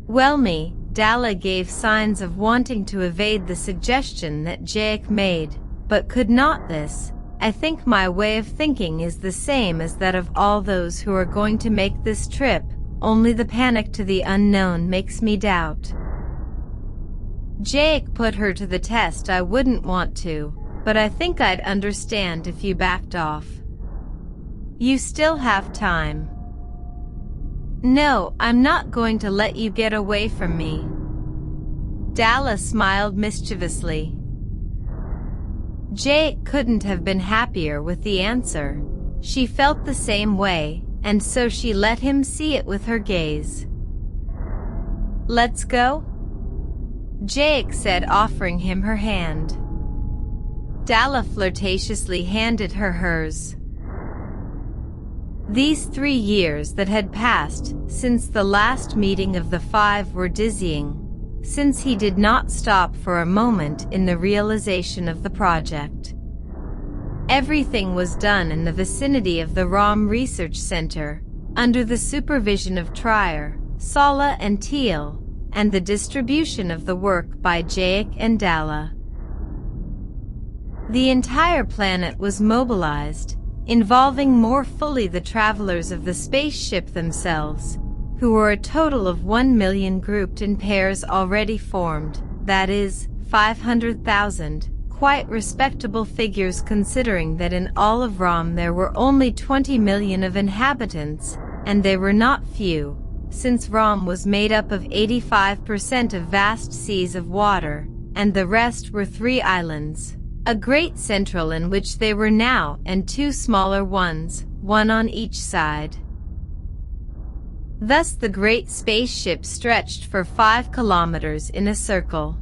"Well, me," Dalla gave signs of wanting to evade the suggestion that Jake made, but could not. "This, I think my way of thinking is the same as that of all those who are going to make this trip, only the panic to the unknown makes me doubt." Jake put her to the test. "I wouldn't want to, but I think I'd understand if you backed off. You still have time." "No, I'm not going to let you get away from me." Dalla smiled mischievously. Jake couldn't have been happier with the answer. She felt the same way, and so she let him see it with her gaze. "Let's go?" Jake said, offering him her hand. Dalla flirtatiously handed her hers. These 3 years that had passed since the last meeting of the five were dizzying, since he did not stop for a moment in the realization of the project. Everything was done in the vicinity of the Rom Research Center, under the supervision of Trier, Sala and Teal, and the distribution of the work by Jake and Dalla. The entire planet was mobilized, involving more fully the travelers of the spaceship themselves, who were a total of 1 million grouped in pairs already formed, that is, 500,000, quite respectable figures considering that in all of Rom there were only 20 million of inhabitants, and they were not few, since Rom was made up of 85% of vast seas of water, and the rest were 3 islands. a great central in which they were now and two smaller ones, one on each side. Thus the great spaceship stretched for 5 kilometers in a circle,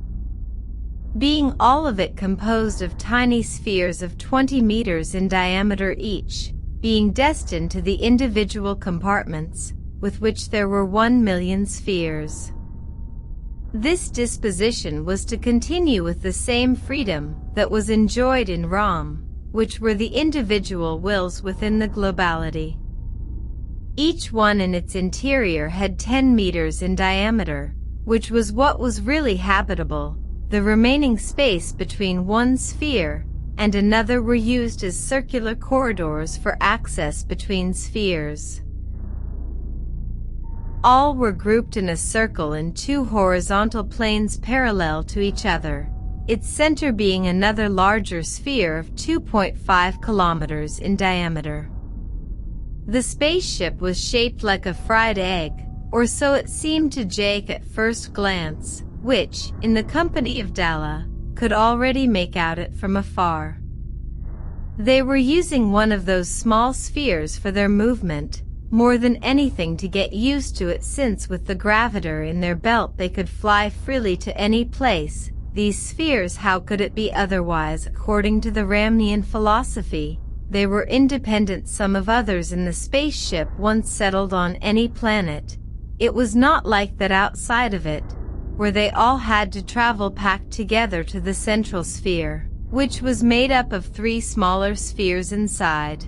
being all of it composed of tiny spheres of 20 meters in diameter each, being destined to the individual compartments, with which there were 1,000,000 spheres. This disposition was to continue with the same freedom that was enjoyed in Ram, which were the individual wills within the globality. Each one in its interior had 10 meters in diameter, which was what was really habitable. The remaining space between one sphere and another were used as circular corridors for access between spheres. All were grouped in a circle in 2 horizontal planes parallel to each other, its center being another larger sphere of 2.5 kilometers in diameter. The spaceship was shaped like a fried egg, or so it seemed to Jake at first glance, which, in the company of Dalla, could already make out it from afar. They were using one of those small spheres for their movement, more than anything to get used to it, since with the gravitor in their belt they could fly freely to any place. These spheres, how could it be otherwise? According to the Ramnian philosophy, they were independent some of others in the spaceship once settled on any planet. It was not like that outside of it, where they all had to travel packed together to the central sphere, which was made up of 3 smaller spheres inside.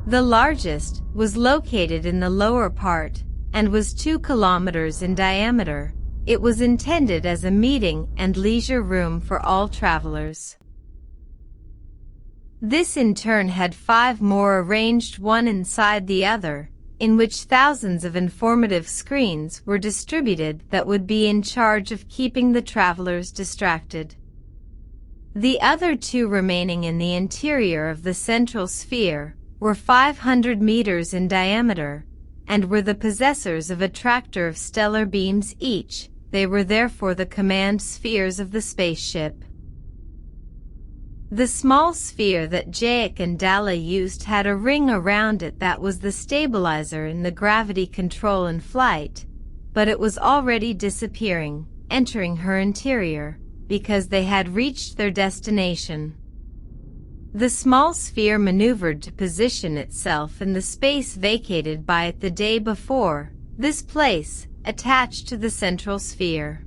The largest was located in the lower part and was 2 kilometers in diameter. It was intended as a meeting and leisure room for all travelers. This in turn had 5 more arranged one inside the other, in which thousands of informative screens were distributed that would be in charge of keeping the travelers distracted. The other 2 remaining in the interior of the central sphere were 500 meters in diameter, and were the possessors of a tractor of stellar beams each. They were therefore the command spheres of the spaceship. The small sphere that Jake and Dalla used had a ring around it that was the stabilizer in the gravity control in flight, but it was already disappearing, entering her interior, because they had reached their destination. The small sphere maneuvered to position itself in the space vacated by it the day before, this place, attached to the central sphere.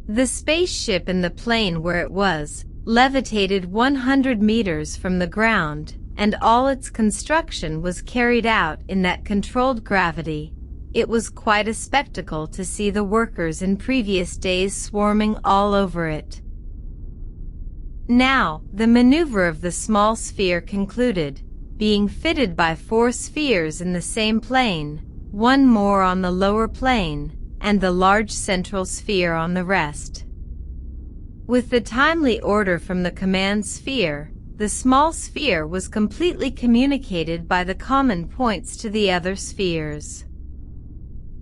The spaceship in the plane where it was, levitated 100 meters from the ground, and all its construction was carried out in that controlled gravity. It was quite a spectacle to see the workers in previous days swarming all over it. Now, the maneuver of the small sphere concluded, being fitted by 4 spheres in the same plane, 1 more on the lower plane, and the large central sphere on the rest. With the timely order from the command sphere, the small sphere was completely communicated by the common points to the other spheres.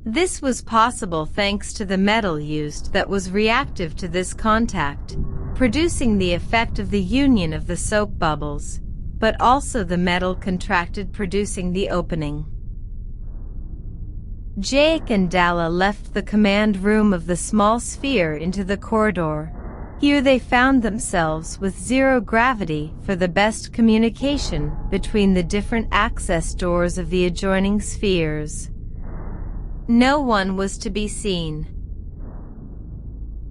This was possible thanks to the metal used that was reactive to this contact, producing the effect of the union of the soap bubbles, but also the metal contracted, producing the opening. Jake and Dalla left the command room of the small sphere into the corridor. Here they found themselves with 0 gravity for the best communication between the different access doors of the adjoining spheres. No one was to be seen.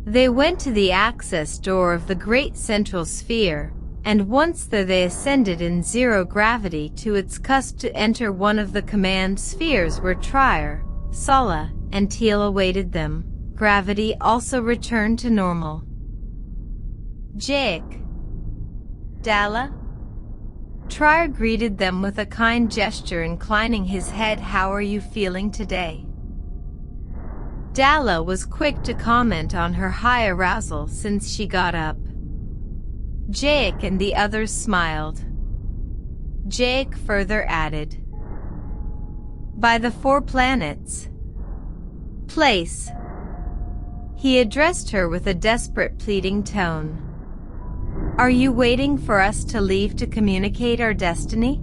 They went to the access door of the great central sphere, and once there they ascended in 0 gravity to its cusp to enter one of the command spheres where Trier, Sala, and Teal awaited them. Gravity also returned to normal. Jake, Dalla. Trier greeted them with a kind gesture, inclining his head. How are you feeling today? Dalla was quick to comment on her high arousal since she got up. Jake and the others smiled. Jake further added, "By the 4 planets. Place." He addressed her with a desperate pleading tone. Are you waiting for us to leave to communicate our destiny?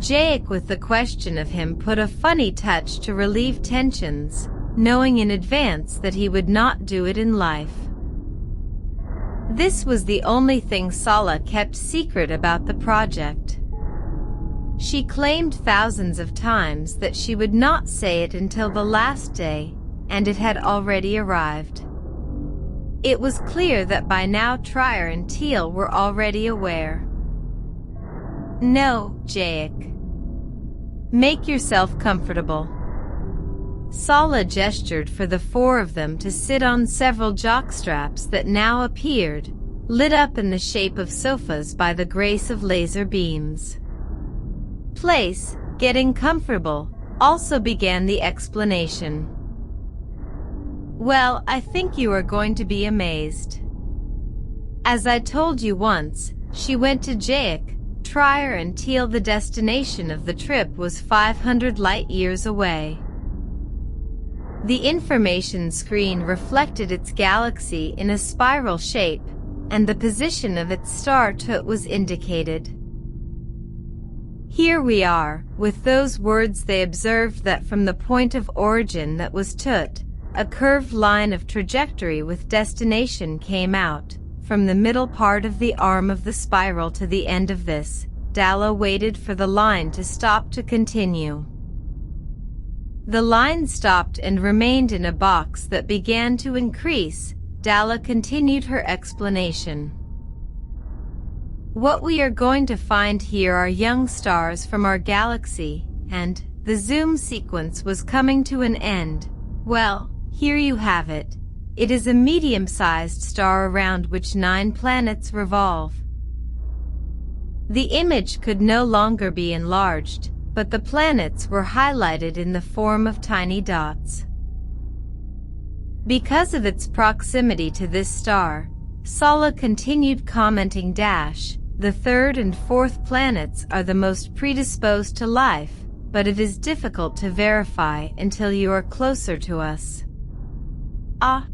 Jake, with the question of him, put a funny touch to relieve tensions, knowing in advance that he would not do it in life. This was the only thing Sala kept secret about the project. She claimed thousands of times that she would not say it until the last day, and it had already arrived. It was clear that by now Trier and Teal were already aware. No, Jake. Make yourself comfortable. Sala gestured for the four of them to sit on several jockstraps that now appeared, lit up in the shape of sofas by the grace of laser beams. Place, getting comfortable, also began the explanation. Well, I think you are going to be amazed. As I told you once, she went to Jake, Trier and Teal. The destination of the trip was 500 light-years away. The information screen reflected its galaxy in a spiral shape, and the position of its star Tut was indicated. Here we are. With those words they observed that from the point of origin that was Tut, a curved line of trajectory with destination came out. From the middle part of the arm of the spiral to the end of this, Dalla waited for the line to stop to continue. The line stopped and remained in a box that began to increase. Dalla continued her explanation. What we are going to find here are young stars from our galaxy, and the zoom sequence was coming to an end. Well, here you have it. It is a medium-sized star around which 9 planets revolve. The image could no longer be enlarged, but the planets were highlighted in the form of tiny dots. Because of its proximity to this star, Sala continued commenting, the 3rd and 4th planets are the most predisposed to life, but it is difficult to verify until you are closer to us. Ah!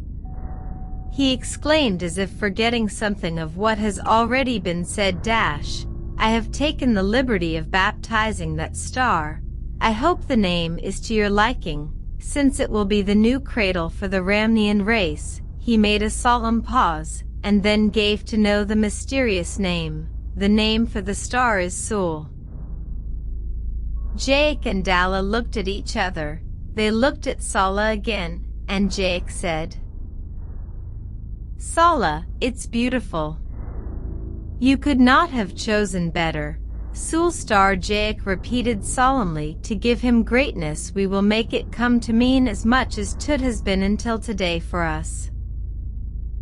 He exclaimed as if forgetting something of what has already been said. I have taken the liberty of baptizing that star. I hope the name is to your liking, since it will be the new cradle for the Ramnian race. He made a solemn pause, and then gave to know the mysterious name. The name for the star is Sul. Jake and Dalla looked at each other. They looked at Sala again, and Jake said, Sala, it's beautiful. You could not have chosen better. Sul star, Jake repeated solemnly. To give him greatness we will make it come to mean as much as Tut has been until today for us.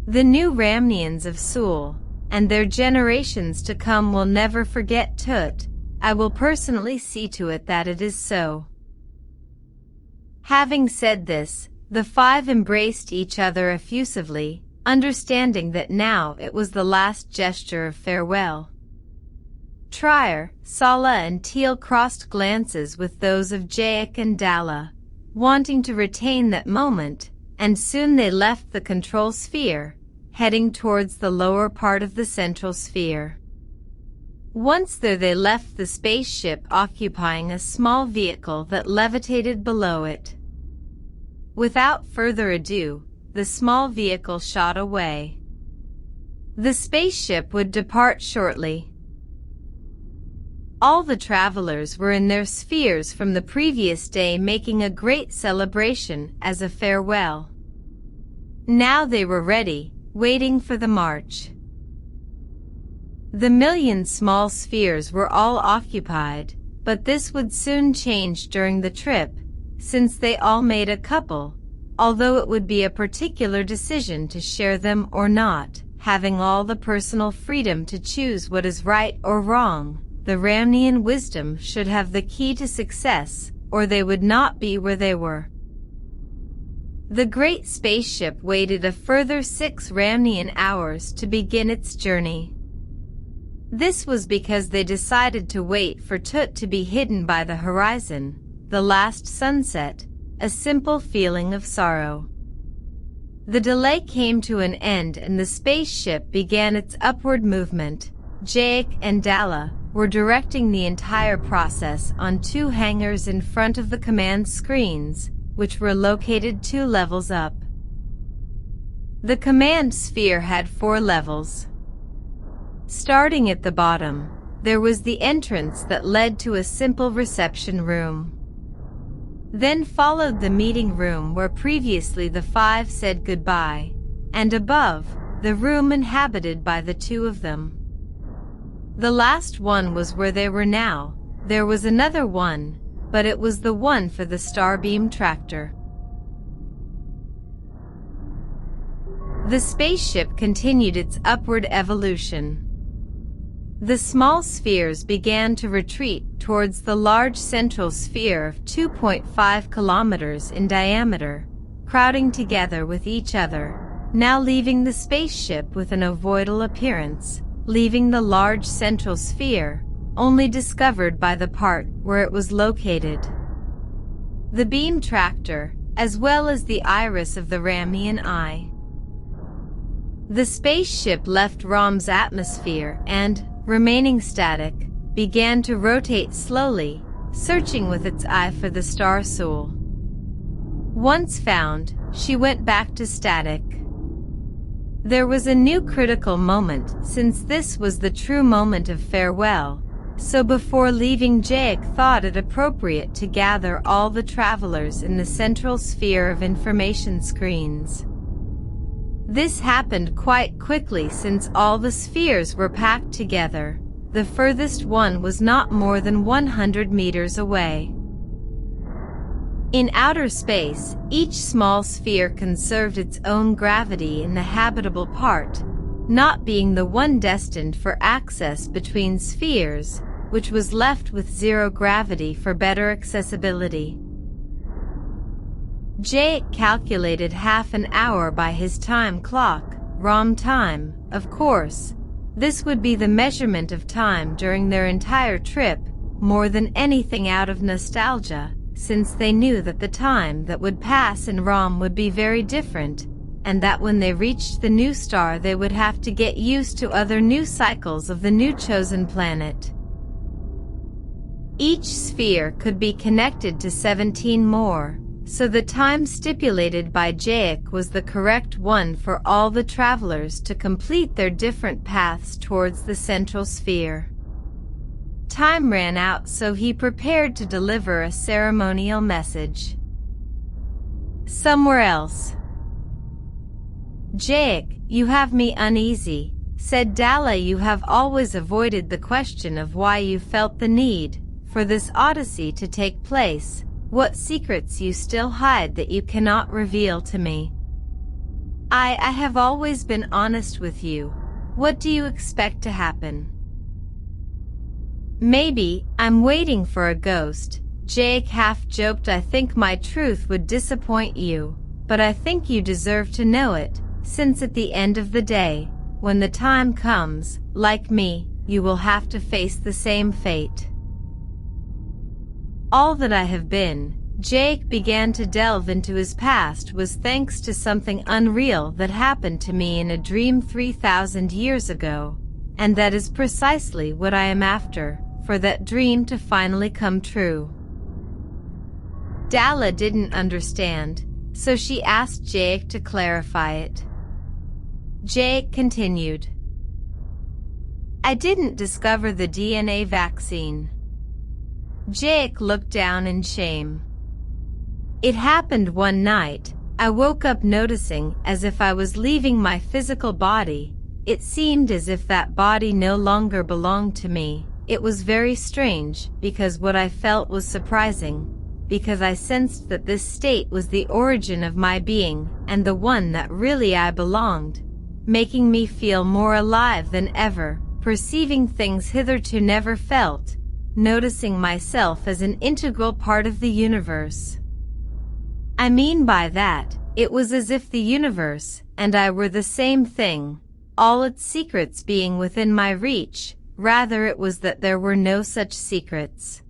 The new Ramnians of Sul, and their generations to come, will never forget Tut. I will personally see to it that it is so. Having said this, the 5 embraced each other effusively, understanding that now it was the last gesture of farewell. Trier, Sala and Teal crossed glances with those of Jake and Dalla, wanting to retain that moment, and soon they left the control sphere, heading towards the lower part of the central sphere. Once there they left the spaceship occupying a small vehicle that levitated below it. Without further ado, the small vehicle shot away. The spaceship would depart shortly. All the travelers were in their spheres from the previous day, making a great celebration as a farewell. Now they were ready, waiting for the march. The million small spheres were all occupied, but this would soon change during the trip, since they all made a couple, although it would be a particular decision to share them or not. Having all the personal freedom to choose what is right or wrong, the Ramnian wisdom should have the key to success, or they would not be where they were. The great spaceship waited a further 6 Ramnian hours to begin its journey. This was because they decided to wait for Tut to be hidden by the horizon, the last sunset, a simple feeling of sorrow. The delay came to an end and the spaceship began its upward movement. Jake and Dalla were directing the entire process on 2 hangars in front of the command screens, which were located 2 levels up. The command sphere had 4 levels. Starting at the bottom, there was the entrance that led to a simple reception room. Then followed the meeting room where previously the 5 said goodbye, and above, the room inhabited by the 2 of them. The last one was where they were now. There was another one, but it was the one for the Starbeam tractor. The spaceship continued its upward evolution. The small spheres began to retreat towards the large central sphere of 2.5 kilometers in diameter, crowding together with each other, now leaving the spaceship with an ovoidal appearance, leaving the large central sphere, only discovered by the part where it was located. The beam tractor, as well as the iris of the Ramian eye. The spaceship left Rom's atmosphere and, remaining static, began to rotate slowly, searching with its eye for the star Soul. Once found, she went back to static. There was a new critical moment since this was the true moment of farewell, so before leaving Jake thought it appropriate to gather all the travelers in the central sphere of information screens. This happened quite quickly since all the spheres were packed together. The furthest one was not more than 100 meters away. In outer space, each small sphere conserved its own gravity in the habitable part, not being the one destined for access between spheres, which was left with 0 gravity for better accessibility. Jake calculated half an hour by his time clock, Rom time, of course. This would be the measurement of time during their entire trip, more than anything out of nostalgia, since they knew that the time that would pass in Rom would be very different, and that when they reached the new star they would have to get used to other new cycles of the new chosen planet. Each sphere could be connected to 17 more, so the time stipulated by Jake was the correct one for all the travelers to complete their different paths towards the central sphere. Time ran out, so he prepared to deliver a ceremonial message. Somewhere else. Jake, you have me uneasy, said Dalla. You have always avoided the question of why you felt the need for this odyssey to take place. What secrets you still hide that you cannot reveal to me? I have always been honest with you. What do you expect to happen? Maybe I'm waiting for a ghost, Jake half joked. I think my truth would disappoint you, but I think you deserve to know it, since at the end of the day, when the time comes, like me, you will have to face the same fate. All that I have been, Jake began to delve into his past, was thanks to something unreal that happened to me in a dream 3,000 years ago, and that is precisely what I am after, for that dream to finally come true. Dalla didn't understand, so she asked Jake to clarify it. Jake continued. I didn't discover the DNA vaccine. Jake looked down in shame. It happened one night. I woke up noticing as if I was leaving my physical body. It seemed as if that body no longer belonged to me. It was very strange, because what I felt was surprising, because I sensed that this state was the origin of my being, and the one that really I belonged, making me feel more alive than ever, perceiving things hitherto never felt, noticing myself as an integral part of the universe. I mean by that, it was as if the universe and I were the same thing, all its secrets being within my reach. Rather, it was that there were no such secrets.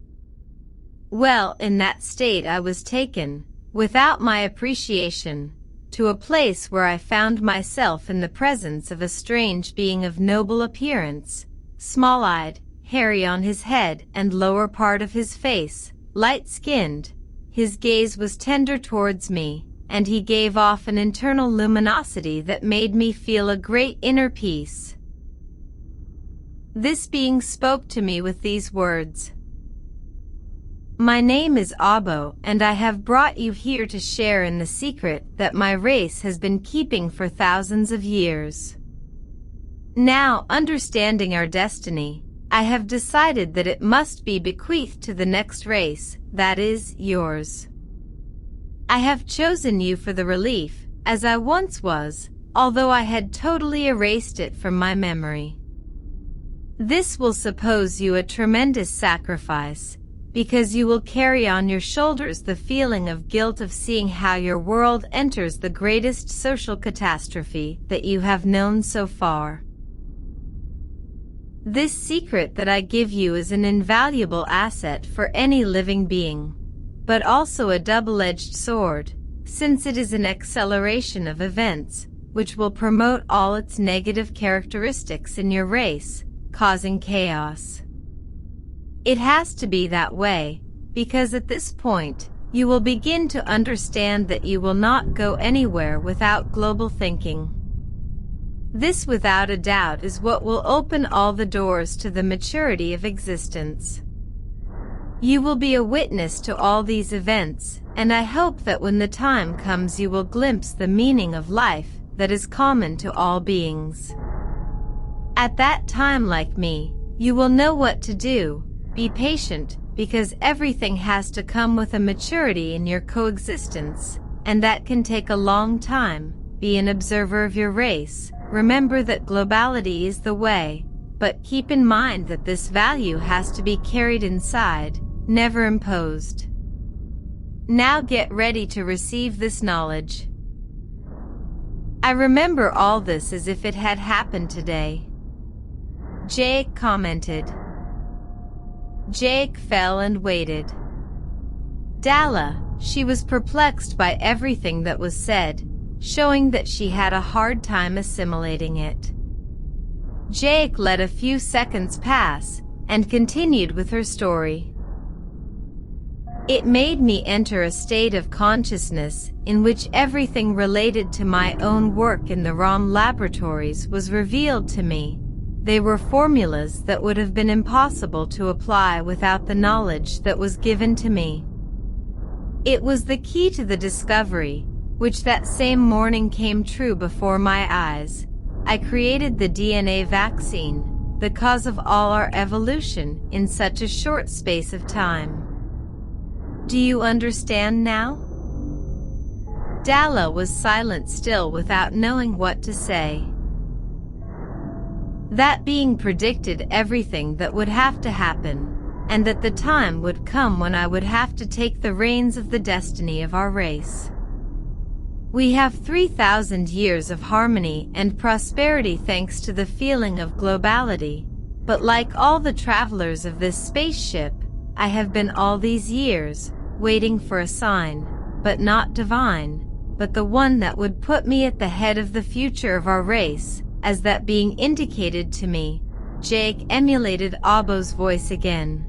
Well, in that state I was taken, without my appreciation, to a place where I found myself in the presence of a strange being of noble appearance, small-eyed, hairy on his head and lower part of his face, light-skinned. His gaze was tender towards me, and he gave off an internal luminosity that made me feel a great inner peace. This being spoke to me with these words: "My name is Abo, and I have brought you here to share in the secret that my race has been keeping for thousands of years. Now, understanding our destiny, I have decided that it must be bequeathed to the next race, that is, yours. I have chosen you for the relief, as I once was, although I had totally erased it from my memory. This will suppose you a tremendous sacrifice, because you will carry on your shoulders the feeling of guilt of seeing how your world enters the greatest social catastrophe that you have known so far. This secret that I give you is an invaluable asset for any living being, but also a double-edged sword, since it is an acceleration of events, which will promote all its negative characteristics in your race, causing chaos. It has to be that way, because at this point, you will begin to understand that you will not go anywhere without global thinking. This, without a doubt, is what will open all the doors to the maturity of existence. You will be a witness to all these events, and I hope that when the time comes you will glimpse the meaning of life that is common to all beings. At that time, like me, you will know what to do. Be patient, because everything has to come with a maturity in your coexistence, and that can take a long time. Be an observer of your race. Remember that globality is the way, but keep in mind that this value has to be carried inside, never imposed. Now get ready to receive this knowledge." I remember all this as if it had happened today. Jake commented. Jake fell and waited. Dalla, she was perplexed by everything that was said, showing that she had a hard time assimilating it. Jake let a few seconds pass and continued with her story. "It made me enter a state of consciousness in which everything related to my own work in the ROM laboratories was revealed to me. They were formulas that would have been impossible to apply without the knowledge that was given to me. It was the key to the discovery, which that same morning came true before my eyes. I created the DNA vaccine, the cause of all our evolution, in such a short space of time. Do you understand now?" Dalla was silent still, without knowing what to say. That being predicted everything that would have to happen, and that the time would come when I would have to take the reins of the destiny of our race. We have 3,000 years of harmony and prosperity thanks to the feeling of globality, but like all the travelers of this spaceship, I have been all these years waiting for a sign, but not divine, but the one that would put me at the head of the future of our race, as that being indicated to me. Jake emulated Abo's voice again.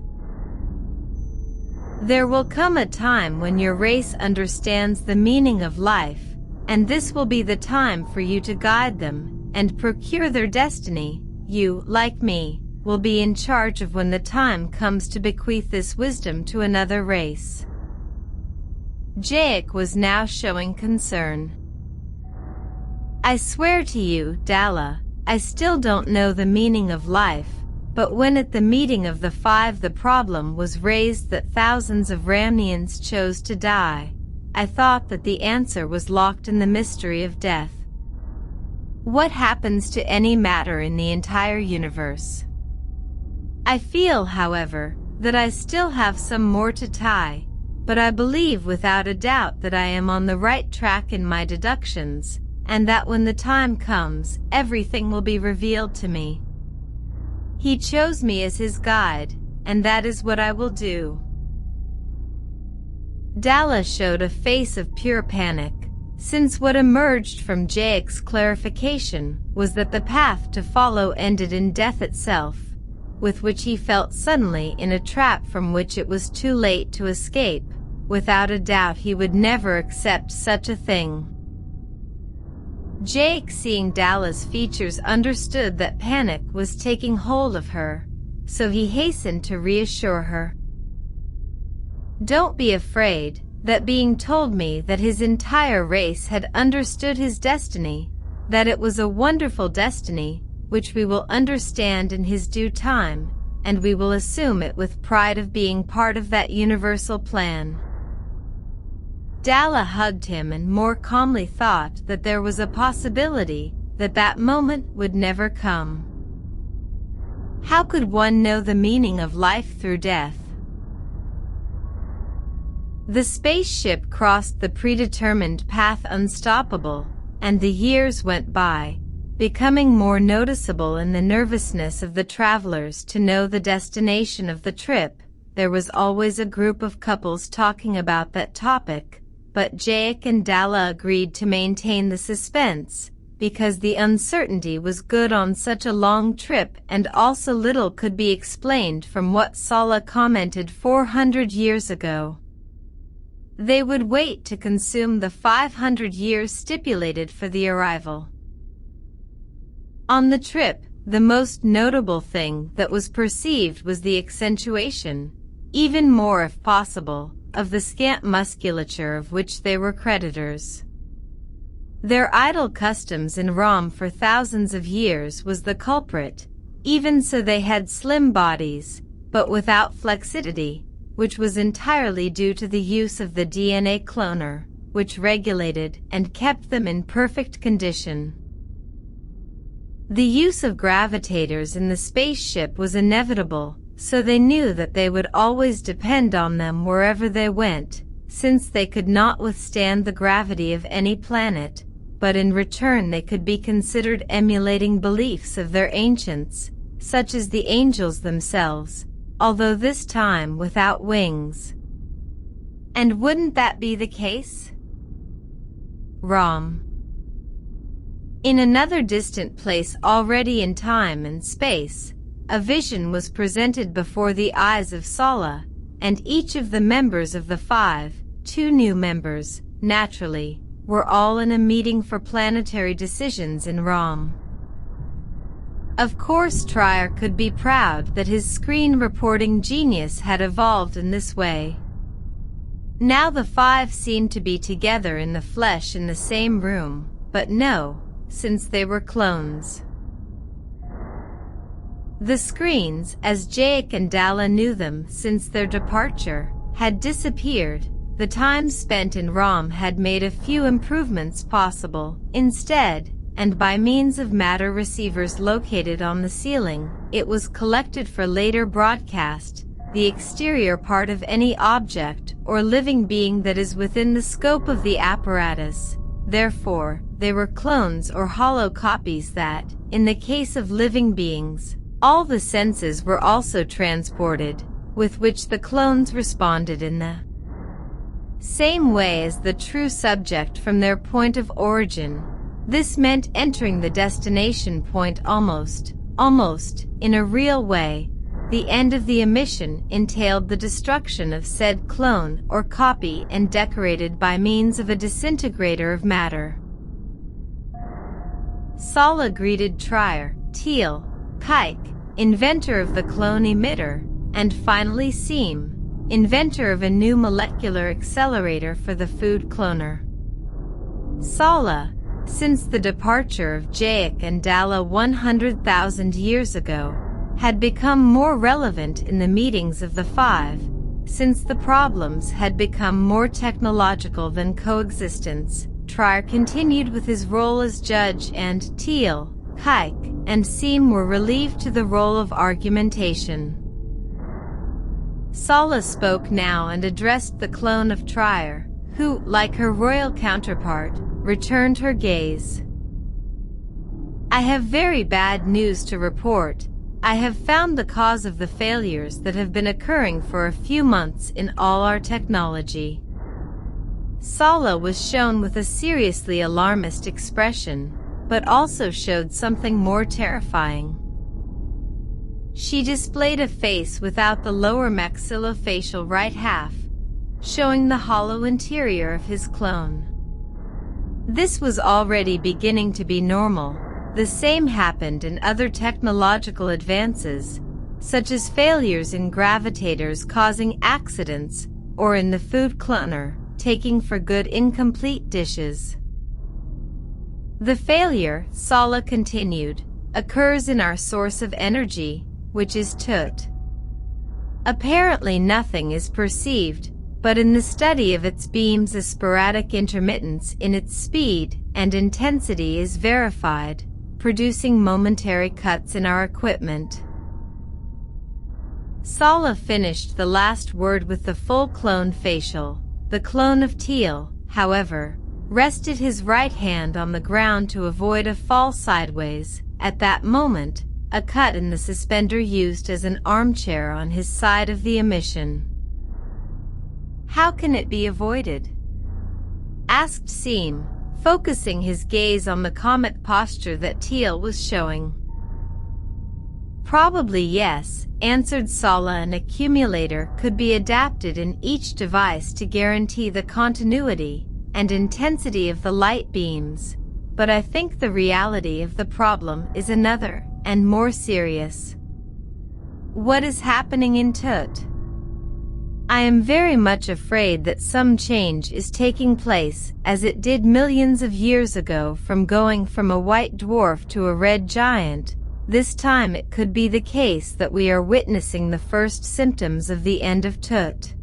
There will come a time when your race understands the meaning of life, and this will be the time for you to guide them and procure their destiny. You, like me, will be in charge of when the time comes to bequeath this wisdom to another race. Jake was now showing concern. I swear to you, Dalla, I still don't know the meaning of life, but when at the meeting of the five the problem was raised that thousands of Ramnians chose to die, I thought that the answer was locked in the mystery of death. What happens to any matter in the entire universe? I feel, however, that I still have some more to tie, but I believe without a doubt that I am on the right track in my deductions, and that when the time comes, everything will be revealed to me. He chose me as his guide, and that is what I will do." Dalla showed a face of pure panic, since what emerged from Jaek's clarification was that the path to follow ended in death itself, with which he felt suddenly in a trap from which it was too late to escape. Without a doubt he would never accept such a thing. Jaek, seeing Dalla's features, understood that panic was taking hold of her, so he hastened to reassure her. "Don't be afraid, that being told me that his entire race had understood his destiny, that it was a wonderful destiny, which we will understand in his due time, and we will assume it with pride of being part of that universal plan." Dalla hugged him and more calmly thought that there was a possibility that that moment would never come. How could one know the meaning of life through death? The spaceship crossed the predetermined path unstoppable, and the years went by, becoming more noticeable in the nervousness of the travelers to know the destination of the trip. There was always a group of couples talking about that topic, but Jaek and Dalla agreed to maintain the suspense, because the uncertainty was good on such a long trip, and also little could be explained from what Sala commented 400 years ago. They would wait to consume the 500 years stipulated for the arrival. On the trip, the most notable thing that was perceived was the accentuation, even more if possible, of the scant musculature of which they were creditors. Their idle customs in Rom for thousands of years was the culprit. Even so, they had slim bodies, but without flexidity, which was entirely due to the use of the DNA cloner, which regulated and kept them in perfect condition. The use of gravitators in the spaceship was inevitable, so they knew that they would always depend on them wherever they went, since they could not withstand the gravity of any planet, but in return they could be considered emulating beliefs of their ancients, such as the angels themselves, although this time without wings. And wouldn't that be the case? Rom. In another distant place, already in time and space, a vision was presented before the eyes of Sala, and each of the members of the two new members, naturally, were all in a meeting for planetary decisions in Rom. Of course, Trier could be proud that his screen reporting genius had evolved in this way. Now the five seemed to be together in the flesh in the same room, but no, since they were clones. The screens, as Jaek and Dalla knew them since their departure, had disappeared. The time spent in Rom had made a few improvements possible. Instead, and by means of matter receivers located on the ceiling, it was collected for later broadcast, the exterior part of any object or living being that is within the scope of the apparatus. Therefore, they were clones or hollow copies that, in the case of living beings, all the senses were also transported, with which the clones responded in the same way as the true subject from their point of origin. This meant entering the destination point almost, in a real way. The end of the emission entailed the destruction of said clone or copy and decorated by means of a disintegrator of matter. Sala greeted Trier, Teal, Kike, inventor of the clone emitter, and finally Seam, inventor of a new molecular accelerator for the food cloner. Sala, since the departure of Jaek and Dalla 100,000 years ago, had become more relevant in the meetings of the five, since the problems had become more technological than coexistence. Trier continued with his role as judge, and Teal, Kike, and Seam were relieved to the role of argumentation. Sala spoke now and addressed the clone of Trier, who, like her royal counterpart, returned her gaze. "I have very bad news to report. I have found the cause of the failures that have been occurring for a few months in all our technology." Sala was shown with a seriously alarmist expression, but also showed something more terrifying. She displayed a face without the lower maxillofacial right half, showing the hollow interior of his clone. This was already beginning to be normal. The same happened in other technological advances, such as failures in gravitators causing accidents, or in the food cloner, taking for good incomplete dishes. The failure, Sala continued, occurs in our source of energy, which is Tut. Apparently nothing is perceived, but in the study of its beams a sporadic intermittence in its speed and intensity is verified, producing momentary cuts in our equipment. Sala finished the last word with the full clone facial. The clone of Teal, however, rested his right hand on the ground to avoid a fall sideways. At that moment, a cut in the suspender used as an armchair on his side of the emission. How can it be avoided? Asked Seam, focusing his gaze on the comic posture that Teal was showing. Probably yes, answered Sala. An accumulator could be adapted in each device to guarantee the continuity and intensity of the light beams, but I think the reality of the problem is another and more serious. What is happening in Tut? I am very much afraid that some change is taking place, as it did millions of years ago, from going from a white dwarf to a red giant. This time it could be the case that we are witnessing the first symptoms of the end of Tut.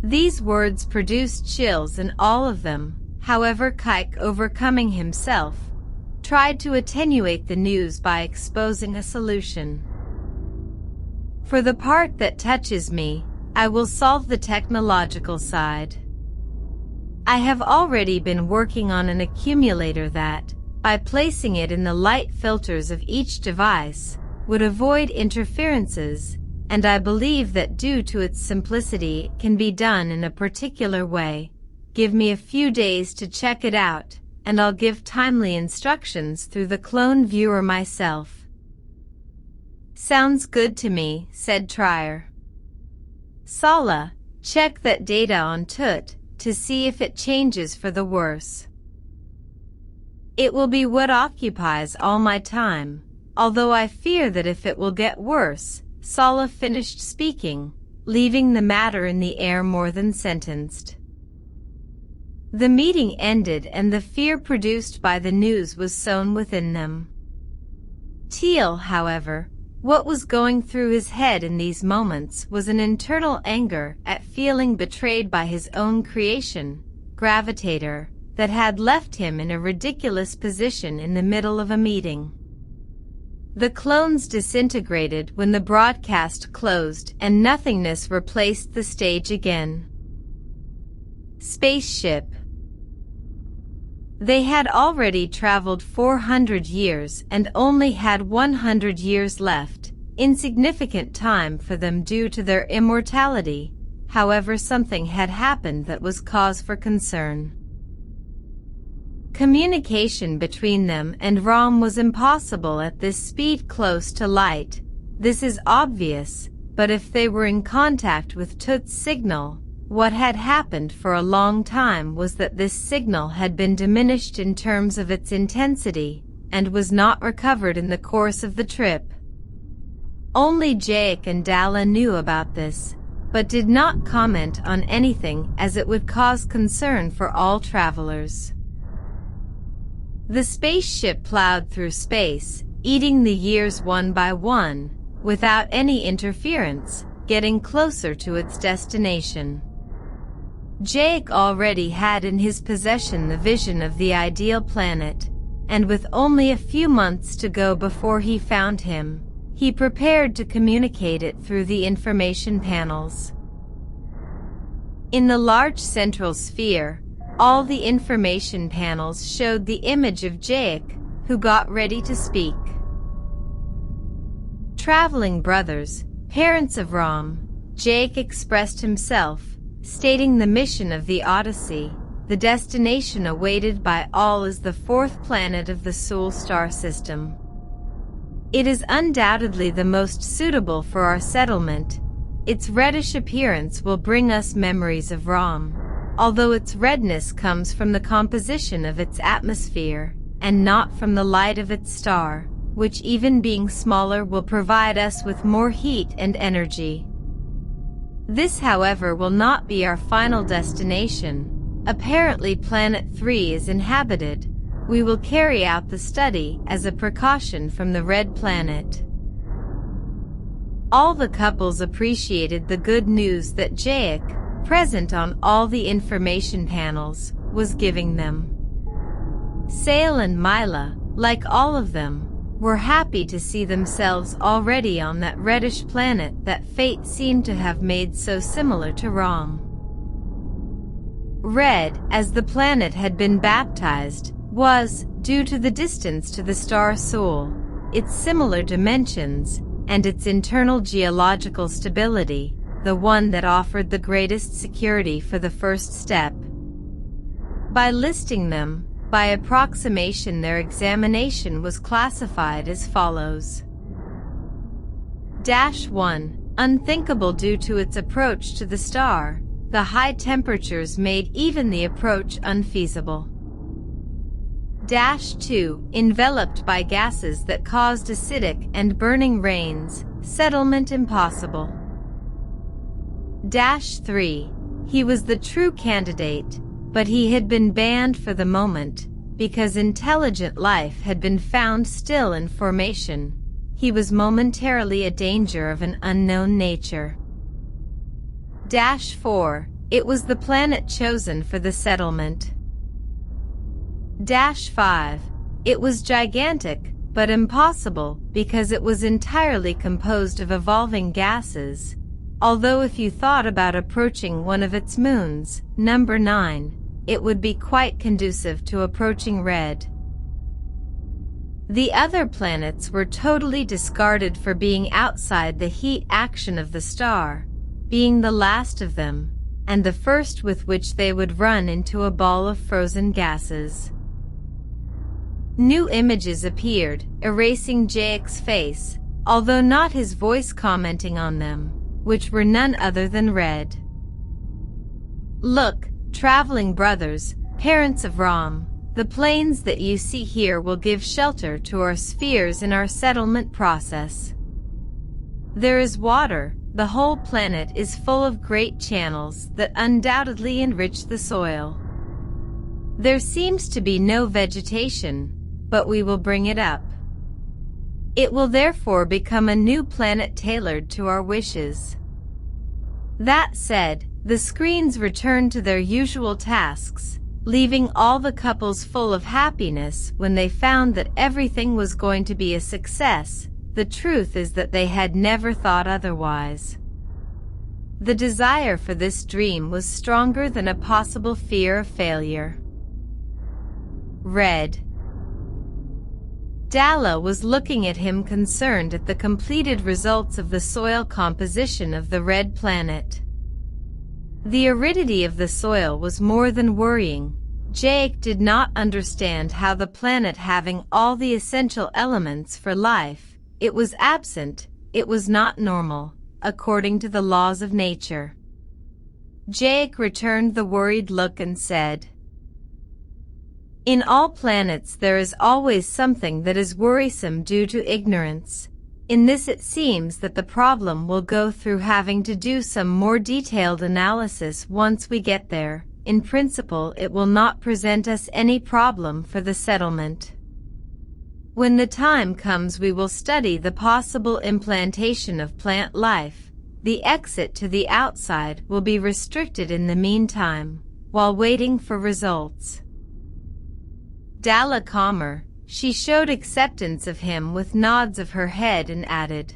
These words produced chills in all of them. However, Kike, overcoming himself, tried to attenuate the news by exposing a solution. For the part that touches me, I will solve the technological side. I have already been working on an accumulator that, by placing it in the light filters of each device, would avoid interferences, and I believe that due to its simplicity it can be done in a particular way. Give me a few days to check it out, and I'll give timely instructions through the clone viewer myself. Sounds good to me, said Trier. Sala, check that data on Tut to see if it changes for the worse. It will be what occupies all my time, although I fear that if it will get worse. Sala finished speaking, leaving the matter in the air more than sentenced. The meeting ended and the fear produced by the news was sown within them. Teal, however, what was going through his head in these moments was an internal anger at feeling betrayed by his own creation, Gravitator, that had left him in a ridiculous position in the middle of a meeting. The clones disintegrated when the broadcast closed and nothingness replaced the stage again. Spaceship. They had already traveled 400 years and only had 100 years left, insignificant time for them due to their immortality. However, something had happened that was cause for concern. Communication between them and Rom was impossible at this speed close to light. This is obvious, but if they were in contact with Tut's signal, what had happened for a long time was that this signal had been diminished in terms of its intensity, and was not recovered in the course of the trip. Only Jake and Dalla knew about this, but did not comment on anything as it would cause concern for all travelers. The spaceship plowed through space, eating the years one by one, without any interference, getting closer to its destination. Jake already had in his possession the vision of the ideal planet, and with only a few months to go before he found him, he prepared to communicate it through the information panels. In the large central sphere, all the information panels showed the image of Jake, who got ready to speak. Traveling brothers, parents of Rom, Jake expressed himself, stating the mission of the Odyssey. The destination awaited by all is the fourth planet of the Sol star system. It is undoubtedly the most suitable for our settlement. Its reddish appearance will bring us memories of Rom, although its redness comes from the composition of its atmosphere, and not from the light of its star, which even being smaller will provide us with more heat and energy. This, however, will not be our final destination. Apparently Planet 3 is inhabited. We will carry out the study as a precaution from the red planet. All the couples appreciated the good news that Jaic, present on all the information panels, was giving them. Sale and Mila, like all of them, were happy to see themselves already on that reddish planet that fate seemed to have made so similar to Rom. Red, as the planet had been baptized, was, due to the distance to the star Sol, its similar dimensions, and its internal geological stability, the one that offered the greatest security for the first step. By listing them, by approximation their examination was classified as follows. -1. Unthinkable due to its approach to the star. The high temperatures made even the approach unfeasible. -2. Enveloped by gases that caused acidic and burning rains, settlement impossible. -3. He was the true candidate, but he had been banned for the moment, because intelligent life had been found still in formation. He was momentarily a danger of an unknown nature. -4. It was the planet chosen for the settlement. -5. It was gigantic, but impossible, because it was entirely composed of evolving gases. Although if you thought about approaching one of its moons, number 9, it would be quite conducive to approaching red. The other planets were totally discarded for being outside the heat action of the star, being the last of them, and the first with which they would run into a ball of frozen gases. New images appeared, erasing Jaic's face, although not his voice commenting on them, which were none other than red. Look, traveling brothers, parents of Rom, the plains that you see here will give shelter to our spheres in our settlement process. There is water. The whole planet is full of great channels that undoubtedly enrich the soil. There seems to be no vegetation, but we will bring it up. It will therefore become a new planet tailored to our wishes. That said, the screens returned to their usual tasks, leaving all the couples full of happiness when they found that everything was going to be a success. The truth is that they had never thought otherwise. The desire for this dream was stronger than a possible fear of failure. Red. Dalla was looking at him concerned at the completed results of the soil composition of the red planet. The aridity of the soil was more than worrying. Jaic did not understand how the planet having all the essential elements for life, it was absent, it was not normal, according to the laws of nature. Jaic returned the worried look and said, "In all planets there is always something that is worrisome due to ignorance. In this it seems that the problem will go through having to do some more detailed analysis once we get there. In principle it will not present us any problem for the settlement. When the time comes we will study the possible implantation of plant life. The exit to the outside will be restricted in the meantime, while waiting for results." Dalla calmer, she showed acceptance of him with nods of her head and added,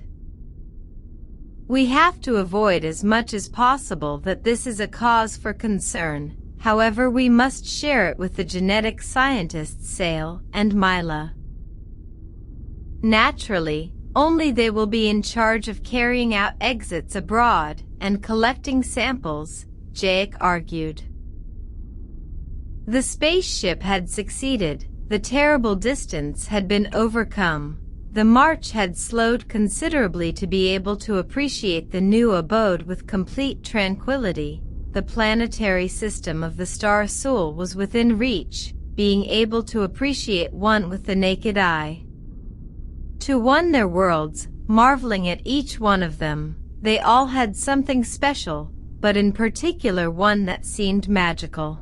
"We have to avoid as much as possible that this is a cause for concern. However, we must share it with the genetic scientists Sale and Mila. Naturally, only they will be in charge of carrying out exits abroad and collecting samples. Jake argued. The spaceship had succeeded, the terrible distance had been overcome, the march had slowed considerably to be able to appreciate the new abode with complete tranquility. The planetary system of the star Sul was within reach, being able to appreciate one with the naked eye. To one their worlds, marveling at each one of them, they all had something special, but in particular one that seemed magical.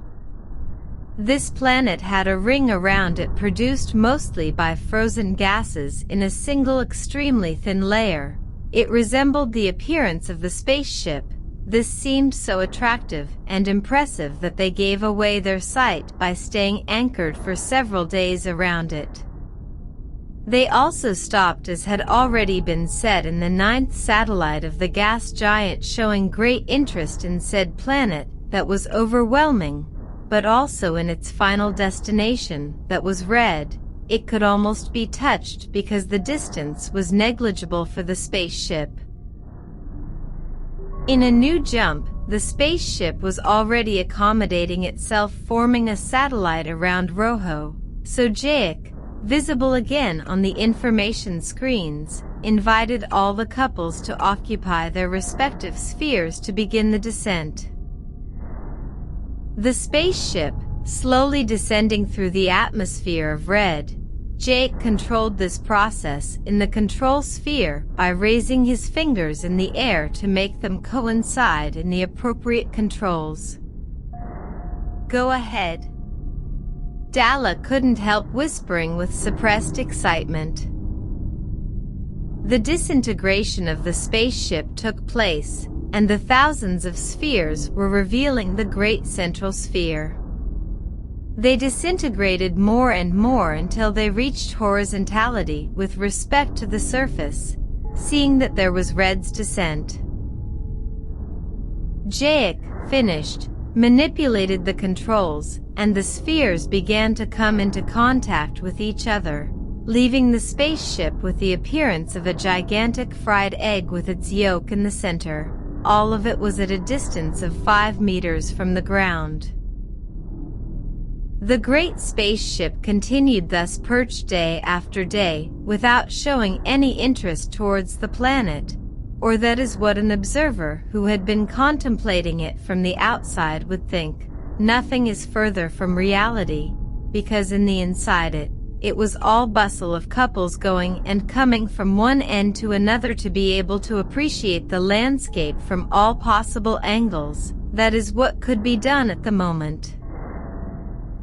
This planet had a ring around it produced mostly by frozen gases in a single extremely thin layer. It resembled the appearance of the spaceship. This seemed so attractive and impressive that they gave away their sight by staying anchored for several days around it. They also stopped, as had already been said, in the 9th satellite of the gas giant, showing great interest in said planet that was overwhelming, but also in its final destination that was red. It could almost be touched because the distance was negligible for the spaceship. In a new jump, the spaceship was already accommodating itself, forming a satellite around Rojo, so Jake, visible again on the information screens, invited all the couples to occupy their respective spheres to begin the descent. The spaceship, slowly descending through the atmosphere of red, Jake controlled this process in the control sphere by raising his fingers in the air to make them coincide in the appropriate controls. "Go ahead." Dalla couldn't help whispering with suppressed excitement. The disintegration of the spaceship took place, and the thousands of spheres were revealing the great central sphere. They disintegrated more and more until they reached horizontality with respect to the surface, seeing that there was red's descent. Jake, finished, manipulated the controls, and the spheres began to come into contact with each other, leaving the spaceship with the appearance of a gigantic fried egg with its yolk in the center. All of it was at a distance of 5 meters from the ground. The great spaceship continued thus perched day after day, without showing any interest towards the planet, or that is what an observer who had been contemplating it from the outside would think. Nothing is further from reality, because in the inside it was all bustle of couples going and coming from one end to another to be able to appreciate the landscape from all possible angles. That is what could be done at the moment.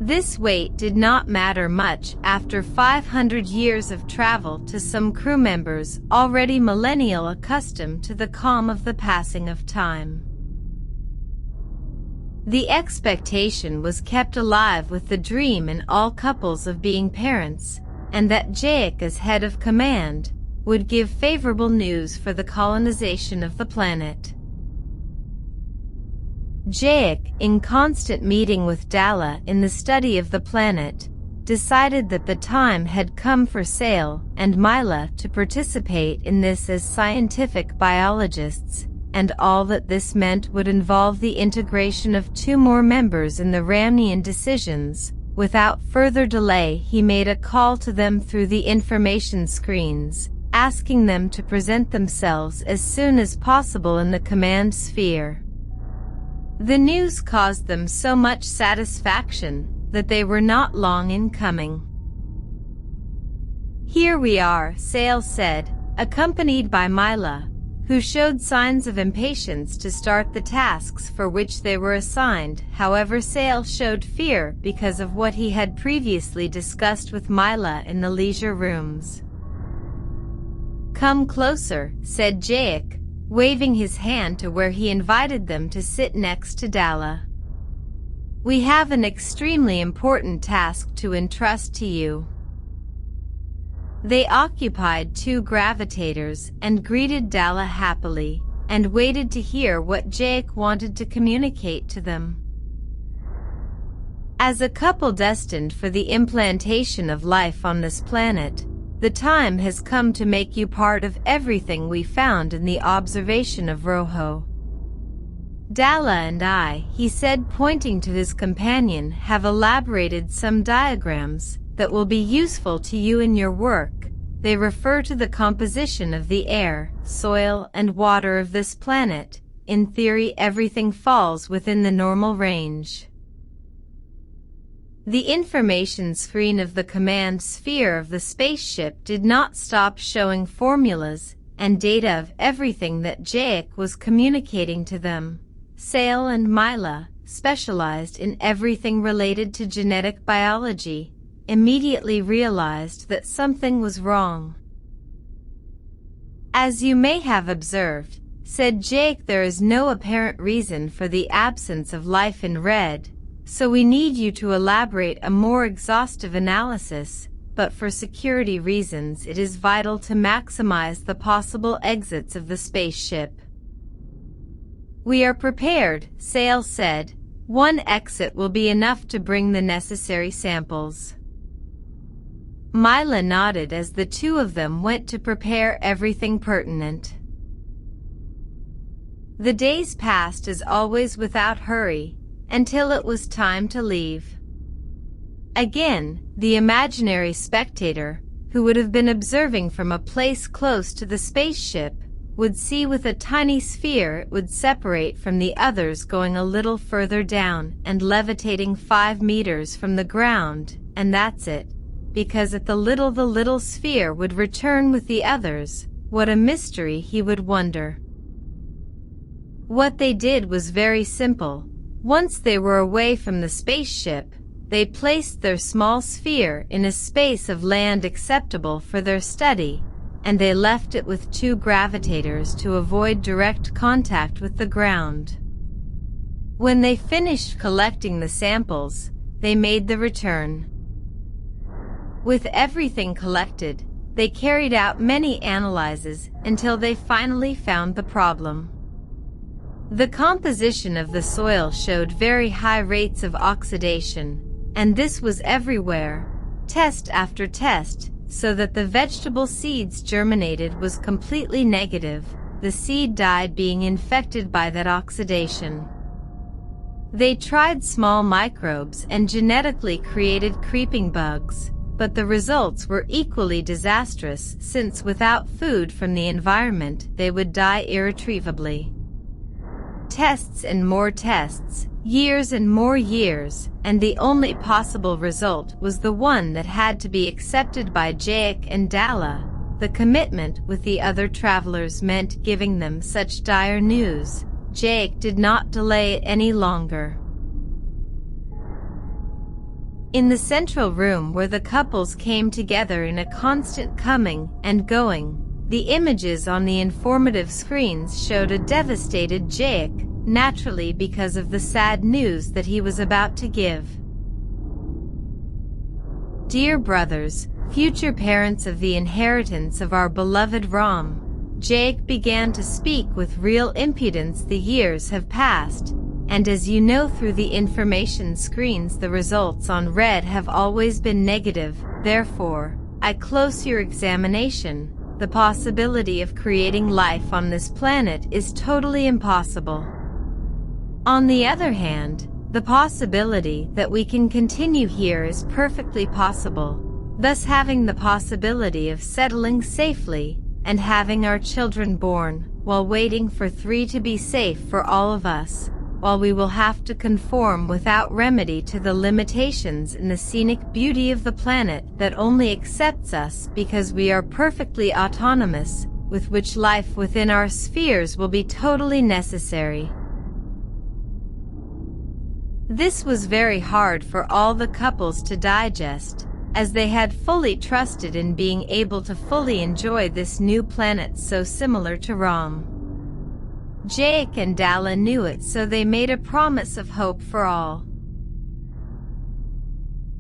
This wait did not matter much after 500 years of travel to some crew members already millennial accustomed to the calm of the passing of time. The expectation was kept alive with the dream in all couples of being parents, and that Jake, as head of command, would give favorable news for the colonization of the planet. Jake, in constant meeting with Dalla in the study of the planet, decided that the time had come for Sale and Mila to participate in this as scientific biologists, and all that this meant would involve the integration of 2 more members in the Ramnian decisions. Without further delay, he made a call to them through the information screens, asking them to present themselves as soon as possible in the command sphere. The news caused them so much satisfaction that they were not long in coming. "Here we are," Sale said, accompanied by Mila, who showed signs of impatience to start the tasks for which they were assigned. However, Sale showed fear because of what he had previously discussed with Mila in the leisure rooms. "Come closer," said Jake, waving his hand to where he invited them to sit next to Dalla. "We have an extremely important task to entrust to you." They occupied 2 gravitators and greeted Dalla happily, and waited to hear what Jake wanted to communicate to them. As a couple destined for the implantation of life on this planet, the time has come to make you part of everything we found in the observation of Rojo. Dalla and I, he said, pointing to his companion, have elaborated some diagrams that will be useful to you in your work. They refer to the composition of the air, soil, and water of this planet. In theory, everything falls within the normal range. The information screen of the command sphere of the spaceship did not stop showing formulas and data of everything that Jake was communicating to them. Sale and Mila, specialized in everything related to genetic biology, immediately realized that something was wrong. As you may have observed, said Jake, there is no apparent reason for the absence of life in Red, so we need you to elaborate a more exhaustive analysis, but for security reasons it is vital to maximize the possible exits of the spaceship. We are prepared, Sale said. One exit will be enough to bring the necessary samples. Mila nodded as the two of them went to prepare everything pertinent. The days passed as always without hurry, until it was time to leave. Again, the imaginary spectator, who would have been observing from a place close to the spaceship, would see with a tiny sphere it would separate from the others going a little further down and levitating 5 meters from the ground, and that's it. Because at the little sphere would return with the others. What a mystery, he would wonder. What they did was very simple. Once they were away from the spaceship, they placed their small sphere in a space of land acceptable for their study, and they left it with 2 gravitators to avoid direct contact with the ground. When they finished collecting the samples, they made the return. With everything collected, they carried out many analyses until they finally found the problem. The composition of the soil showed very high rates of oxidation, and this was everywhere, test after test, so that the vegetable seeds germinated was completely negative. The seed died being infected by that oxidation. They tried small microbes and genetically created creeping bugs, but the results were equally disastrous, since without food from the environment they would die irretrievably. Tests and more tests, years and more years, and the only possible result was the one that had to be accepted by Jake and Dalla. The commitment with the other travelers meant giving them such dire news. Jake did not delay it any longer. In the central room where the couples came together in a constant coming and going, the images on the informative screens showed a devastated Jake, naturally because of the sad news that he was about to give. Dear brothers, future parents of the inheritance of our beloved Ram, Jake began to speak with real impudence. The years have passed, and as you know through the information screens, the results on Red have always been negative. Therefore, I close your examination. The possibility of creating life on this planet is totally impossible. On the other hand, the possibility that we can continue here is perfectly possible, thus having the possibility of settling safely and having our children born, while waiting for 3 to be safe for all of us, while we will have to conform without remedy to the limitations in the scenic beauty of the planet that only accepts us because we are perfectly autonomous, with which life within our spheres will be totally necessary. This was very hard for all the couples to digest, as they had fully trusted in being able to fully enjoy this new planet so similar to Ram. Jake and Dalla knew it, so they made a promise of hope for all.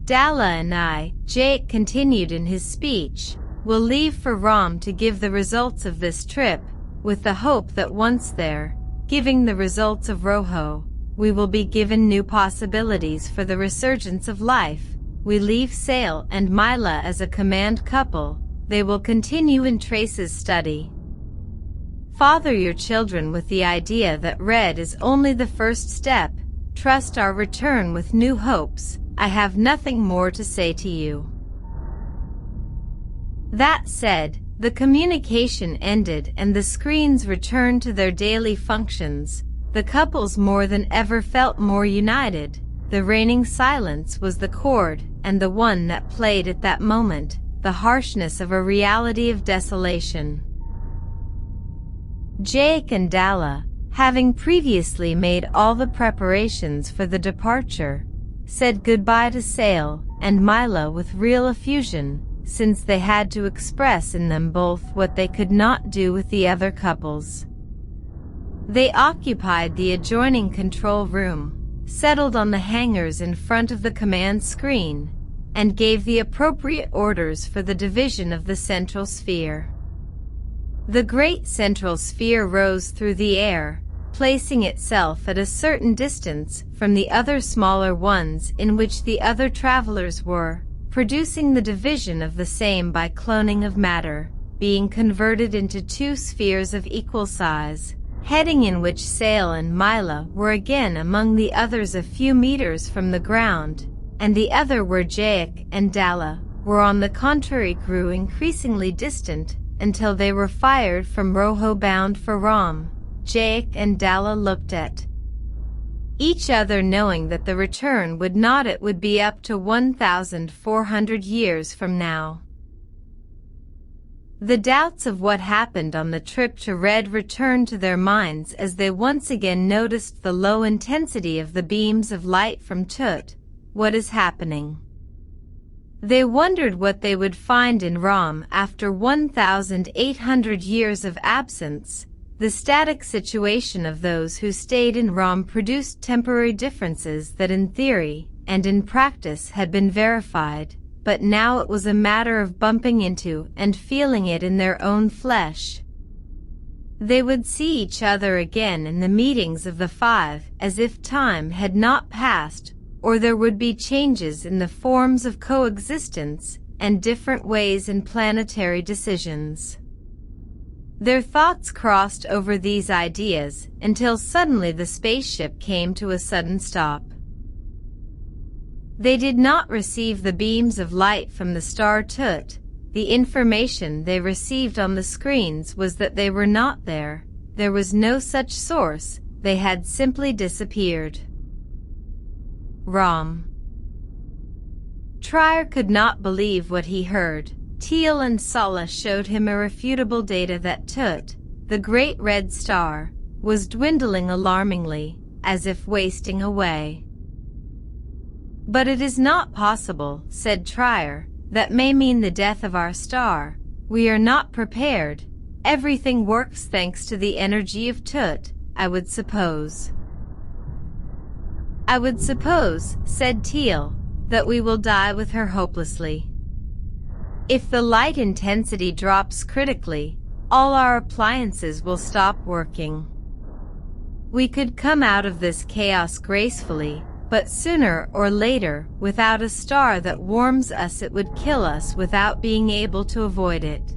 Dalla and I, Jake continued in his speech, will leave for Ram to give the results of this trip, with the hope that once there, giving the results of Rojo, we will be given new possibilities for the resurgence of life. We leave Sale and Mila as a command couple. They will continue in Trace's study. Father your children with the idea that red is only the first step. Trust our return with new hopes. I have nothing more to say to you." That said, the communication ended and the screens returned to their daily functions. The couples more than ever felt more united. The reigning silence was the chord, and the one that played at that moment, the harshness of a reality of desolation. Jake and Dalla, having previously made all the preparations for the departure, said goodbye to Sale and Mila with real effusion, since they had to express in them both what they could not do with the other couples. They occupied the adjoining control room, settled on the hangars in front of the command screen, and gave the appropriate orders for the division of the central sphere. The great central sphere rose through the air, placing itself at a certain distance from the other smaller ones in which the other travelers were, producing the division of the same by cloning of matter, being converted into two spheres of equal size, heading in which Sale and Mila were again among the others a few meters from the ground, and the other where Jake and Dalla were on the contrary grew increasingly distant until they were fired from Rojo bound for Rom. Jake and Dalla looked at each other knowing that the return would not it would be up to 1,400 years from now. The doubts of what happened on the trip to Red returned to their minds as they once again noticed the low intensity of the beams of light from Tut. What is happening? They wondered what they would find in Rom after 1,800 years of absence. The static situation of those who stayed in Rom produced temporary differences that in theory and in practice had been verified, but now it was a matter of bumping into and feeling it in their own flesh. They would see each other again in the meetings of the five as if time had not passed, or there would be changes in the forms of coexistence and different ways in planetary decisions. Their thoughts crossed over these ideas until suddenly the spaceship came to a sudden stop. They did not receive the beams of light from the star Tut. The information they received on the screens was that they were not there. There was no such source. They had simply disappeared. Rom. Trier could not believe what he heard. Teal and Sala showed him irrefutable data that Tut, the great red star, was dwindling alarmingly, as if wasting away. "But it is not possible," said Trier. "That may mean the death of our star. We are not prepared. Everything works thanks to the energy of Tut, I would suppose." "I would suppose," said Teal, "that we will die with her hopelessly. If the light intensity drops critically, all our appliances will stop working. We could come out of this chaos gracefully, but sooner or later, without a star that warms us, it would kill us without being able to avoid it."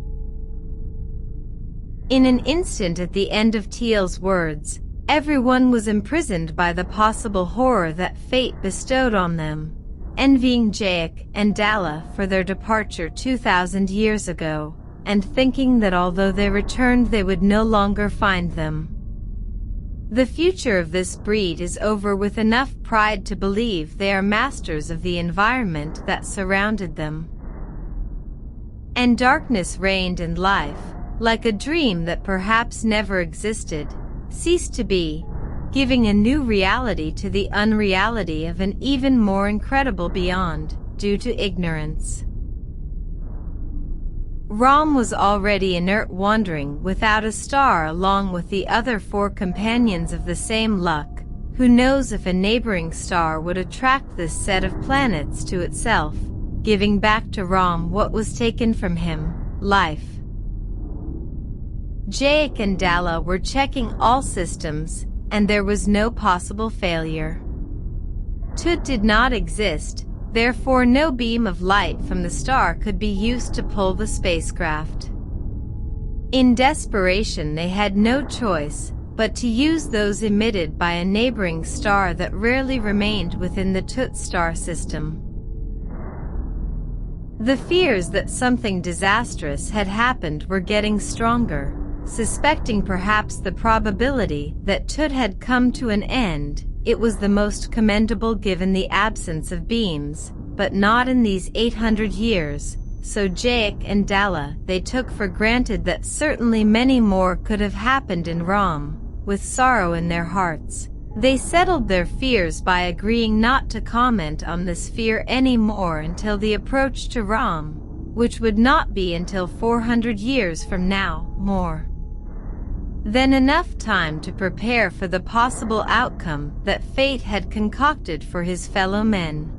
In an instant at the end of Teal's words, everyone was imprisoned by the possible horror that fate bestowed on them, envying Jake and Dalla for their departure 2,000 years ago, and thinking that although they returned they would no longer find them. The future of this breed is over with enough pride to believe they are masters of the environment that surrounded them. And darkness reigned and life, like a dream that perhaps never existed, ceased to be, giving a new reality to the unreality of an even more incredible beyond, due to ignorance. Rom was already inert, wandering without a star along with the other four companions of the same luck. Who knows if a neighboring star would attract this set of planets to itself, giving back to Rom what was taken from him, life. Jake and Dalla were checking all systems, and there was no possible failure. Tut did not exist, therefore no beam of light from the star could be used to pull the spacecraft. In desperation, they had no choice but to use those emitted by a neighboring star that rarely remained within the Toot star system. The fears that something disastrous had happened were getting stronger, suspecting perhaps the probability that Toot had come to an end. It was the most commendable given the absence of beams, but not in these 800 years. So Jake and Dalla, they took for granted that certainly many more could have happened in Rom. With sorrow in their hearts, they settled their fears by agreeing not to comment on this fear anymore until the approach to Rom, which would not be until 400 years from now, more than enough time to prepare for the possible outcome that fate had concocted for his fellow men.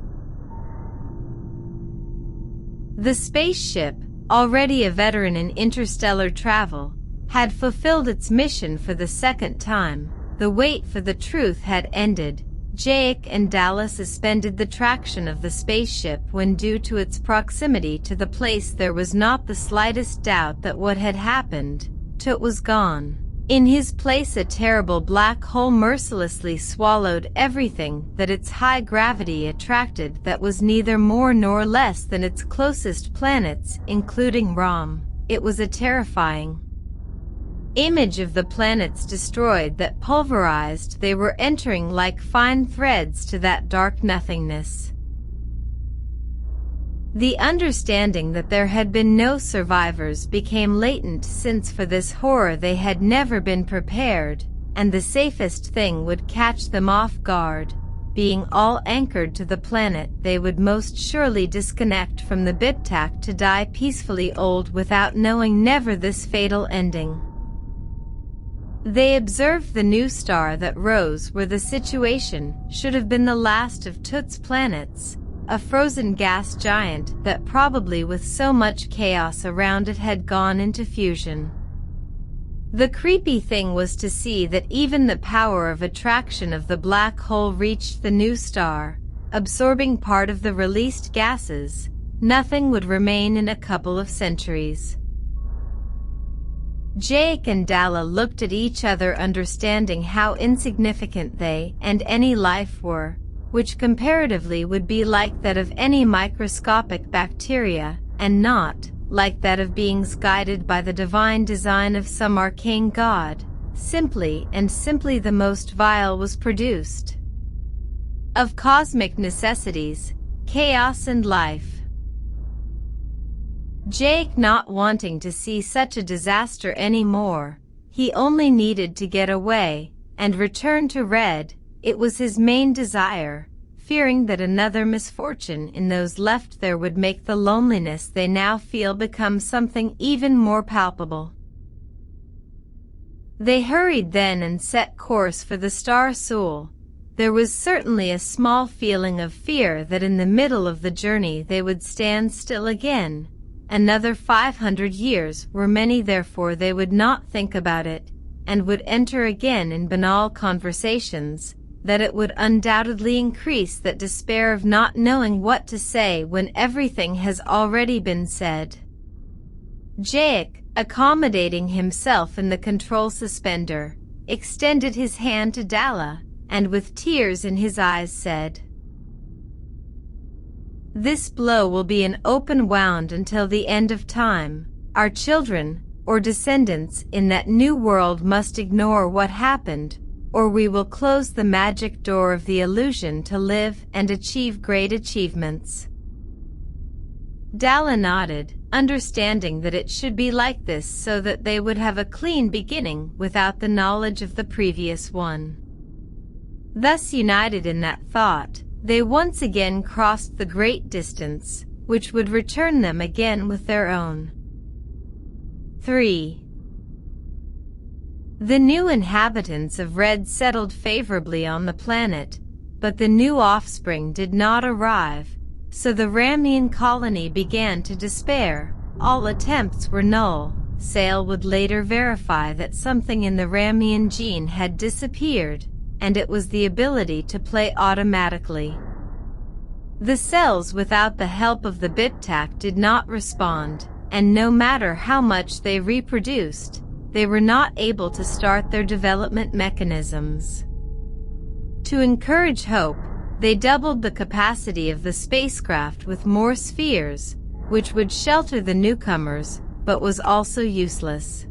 The spaceship, already a veteran in interstellar travel, had fulfilled its mission for the second time. The wait for the truth had ended. Jake and Dalla suspended the traction of the spaceship when, due to its proximity to the place, there was not the slightest doubt that what had happened. Toot was gone. In his place, a terrible black hole mercilessly swallowed everything that its high gravity attracted that was neither more nor less than its closest planets, including Rom. It was a terrifying image of the planets destroyed that pulverized. They were entering like fine threads to that dark nothingness. The understanding that there had been no survivors became latent, since for this horror they had never been prepared, and the safest thing would catch them off guard. Being all anchored to the planet, they would most surely disconnect from the Biptak to die peacefully old without knowing never this fatal ending. They observed the new star that rose where the situation should have been the last of Toot's planets, a frozen gas giant that probably with so much chaos around it had gone into fusion. The creepy thing was to see that even the power of attraction of the black hole reached the new star, absorbing part of the released gases. Nothing would remain in a couple of centuries. Jake and Dalla looked at each other, understanding how insignificant they and any life were, which comparatively would be like that of any microscopic bacteria, and not like that of beings guided by the divine design of some arcane god. Simply the most vile was produced of cosmic necessities, chaos and life. Jake, not wanting to see such a disaster anymore, he only needed to get away and return to Red. It was his main desire, fearing that another misfortune in those left there would make the loneliness they now feel become something even more palpable. They hurried then and set course for the Star Soul. There was certainly a small feeling of fear that in the middle of the journey they would stand still again. Another 500 years were many, therefore they would not think about it, and would enter again in banal conversations, that it would undoubtedly increase that despair of not knowing what to say when everything has already been said. Jake, accommodating himself in the control suspender, extended his hand to Dalla, and with tears in his eyes said, "This blow will be an open wound until the end of time. Our children, or descendants in that new world, must ignore what happened, or we will close the magic door of the illusion to live and achieve great achievements." Dalla nodded, understanding that it should be like this so that they would have a clean beginning without the knowledge of the previous one. Thus united in that thought, they once again crossed the great distance, which would return them again with their own. 3. The new inhabitants of Red settled favorably on the planet, but the new offspring did not arrive, so the Ramian colony began to despair. All attempts were null. Sale would later verify that something in the Ramian gene had disappeared, and it was the ability to play automatically. The cells without the help of the Biptak did not respond. and no matter how much they reproduced, they were not able to start their development mechanisms. To encourage hope, they doubled the capacity of the spacecraft with more spheres, which would shelter the newcomers, but was also useless.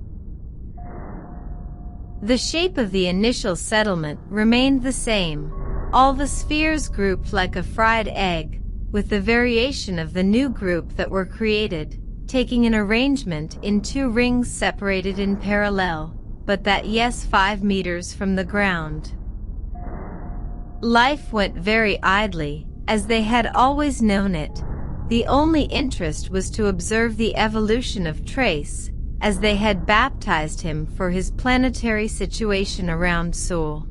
The shape of the initial settlement remained the same, all the spheres grouped like a fried egg, with the variation of the new group that were created, taking an arrangement in 2 rings separated in parallel, but that 5 meters from the ground. Life went very idly, as they had always known it. The only interest was to observe the evolution of Trace, as they had baptized him for his planetary situation around Sol.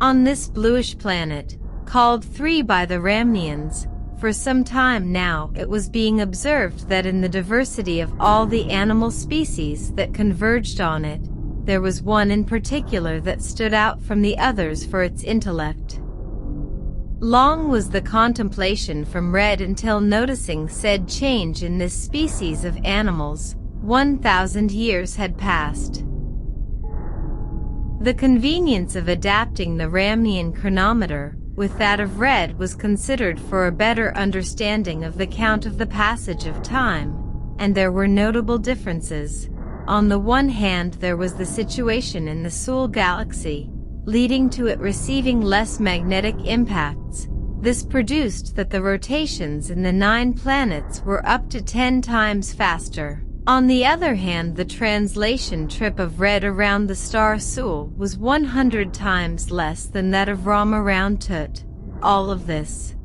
On this bluish planet, called 3 by the Ramnians, for some time now it was being observed that in the diversity of all the animal species that converged on it, there was one in particular that stood out from the others for its intellect. Long was the contemplation from Red until noticing said change in this species of animals. 1,000 years had passed. The convenience of adapting the Ramnian chronometer with that of Red was considered for a better understanding of the count of the passage of time, and there were notable differences. On the one hand, there was the situation in the Sol galaxy, leading to it receiving less magnetic impacts. This produced that the rotations in the 9 planets were up to 10 times faster. On the other hand, the translation trip of Red around the star Sol was 100 times less than that of Ram around Tut. All of this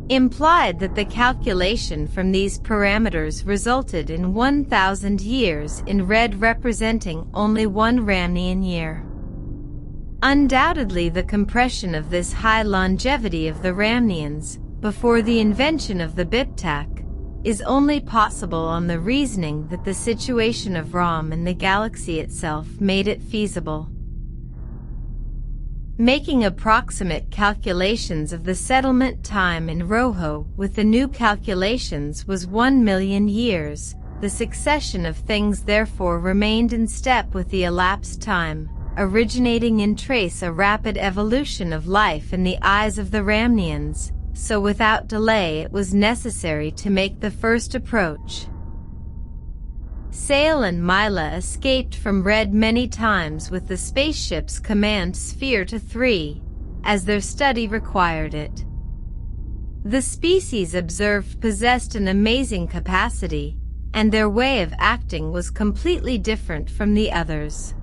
implied that the calculation from these parameters resulted in 1,000 years in Red representing only 1 Ramnian year. Undoubtedly, the compression of this high longevity of the Ramnians, before the invention of the Biptak, is only possible on the reasoning that the situation of Ram in the galaxy itself made it feasible. Making approximate calculations of the settlement time in Rojo with the new calculations was 1 million years. The succession of things therefore remained in step with the elapsed time, originating in Trace a rapid evolution of life in the eyes of the Ramnians, so without delay it was necessary to make the first approach. Sail and Mila escaped from Red many times with the spaceship's command sphere to 3, as their study required it. The species observed possessed an amazing capacity, and their way of acting was completely different from the others.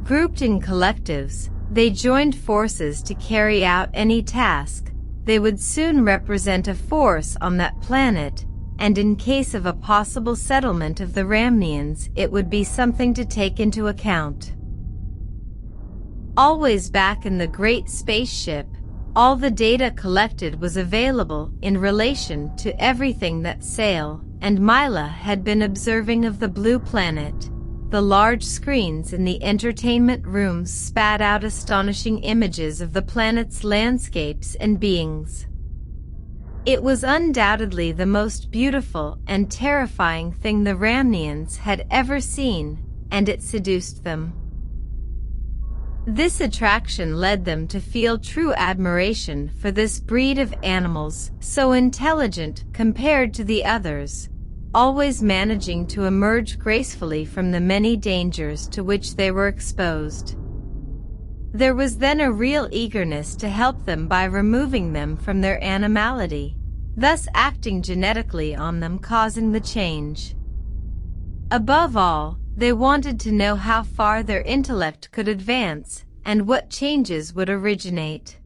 Grouped in collectives, they joined forces to carry out any task. They would soon represent a force on that planet, and in case of a possible settlement of the Ramnians, it would be something to take into account. Always back in the great spaceship, all the data collected was available in relation to everything that Sail and Mila had been observing of the blue planet. The large screens in the entertainment rooms spat out astonishing images of the planet's landscapes and beings. It was undoubtedly the most beautiful and terrifying thing the Ramnians had ever seen, and it seduced them. This attraction led them to feel true admiration for this breed of animals, so intelligent compared to the others, always managing to emerge gracefully from the many dangers to which they were exposed. There was then a real eagerness to help them by removing them from their animality, thus acting genetically on them, causing the change. Above all, they wanted to know how far their intellect could advance and what changes would originate.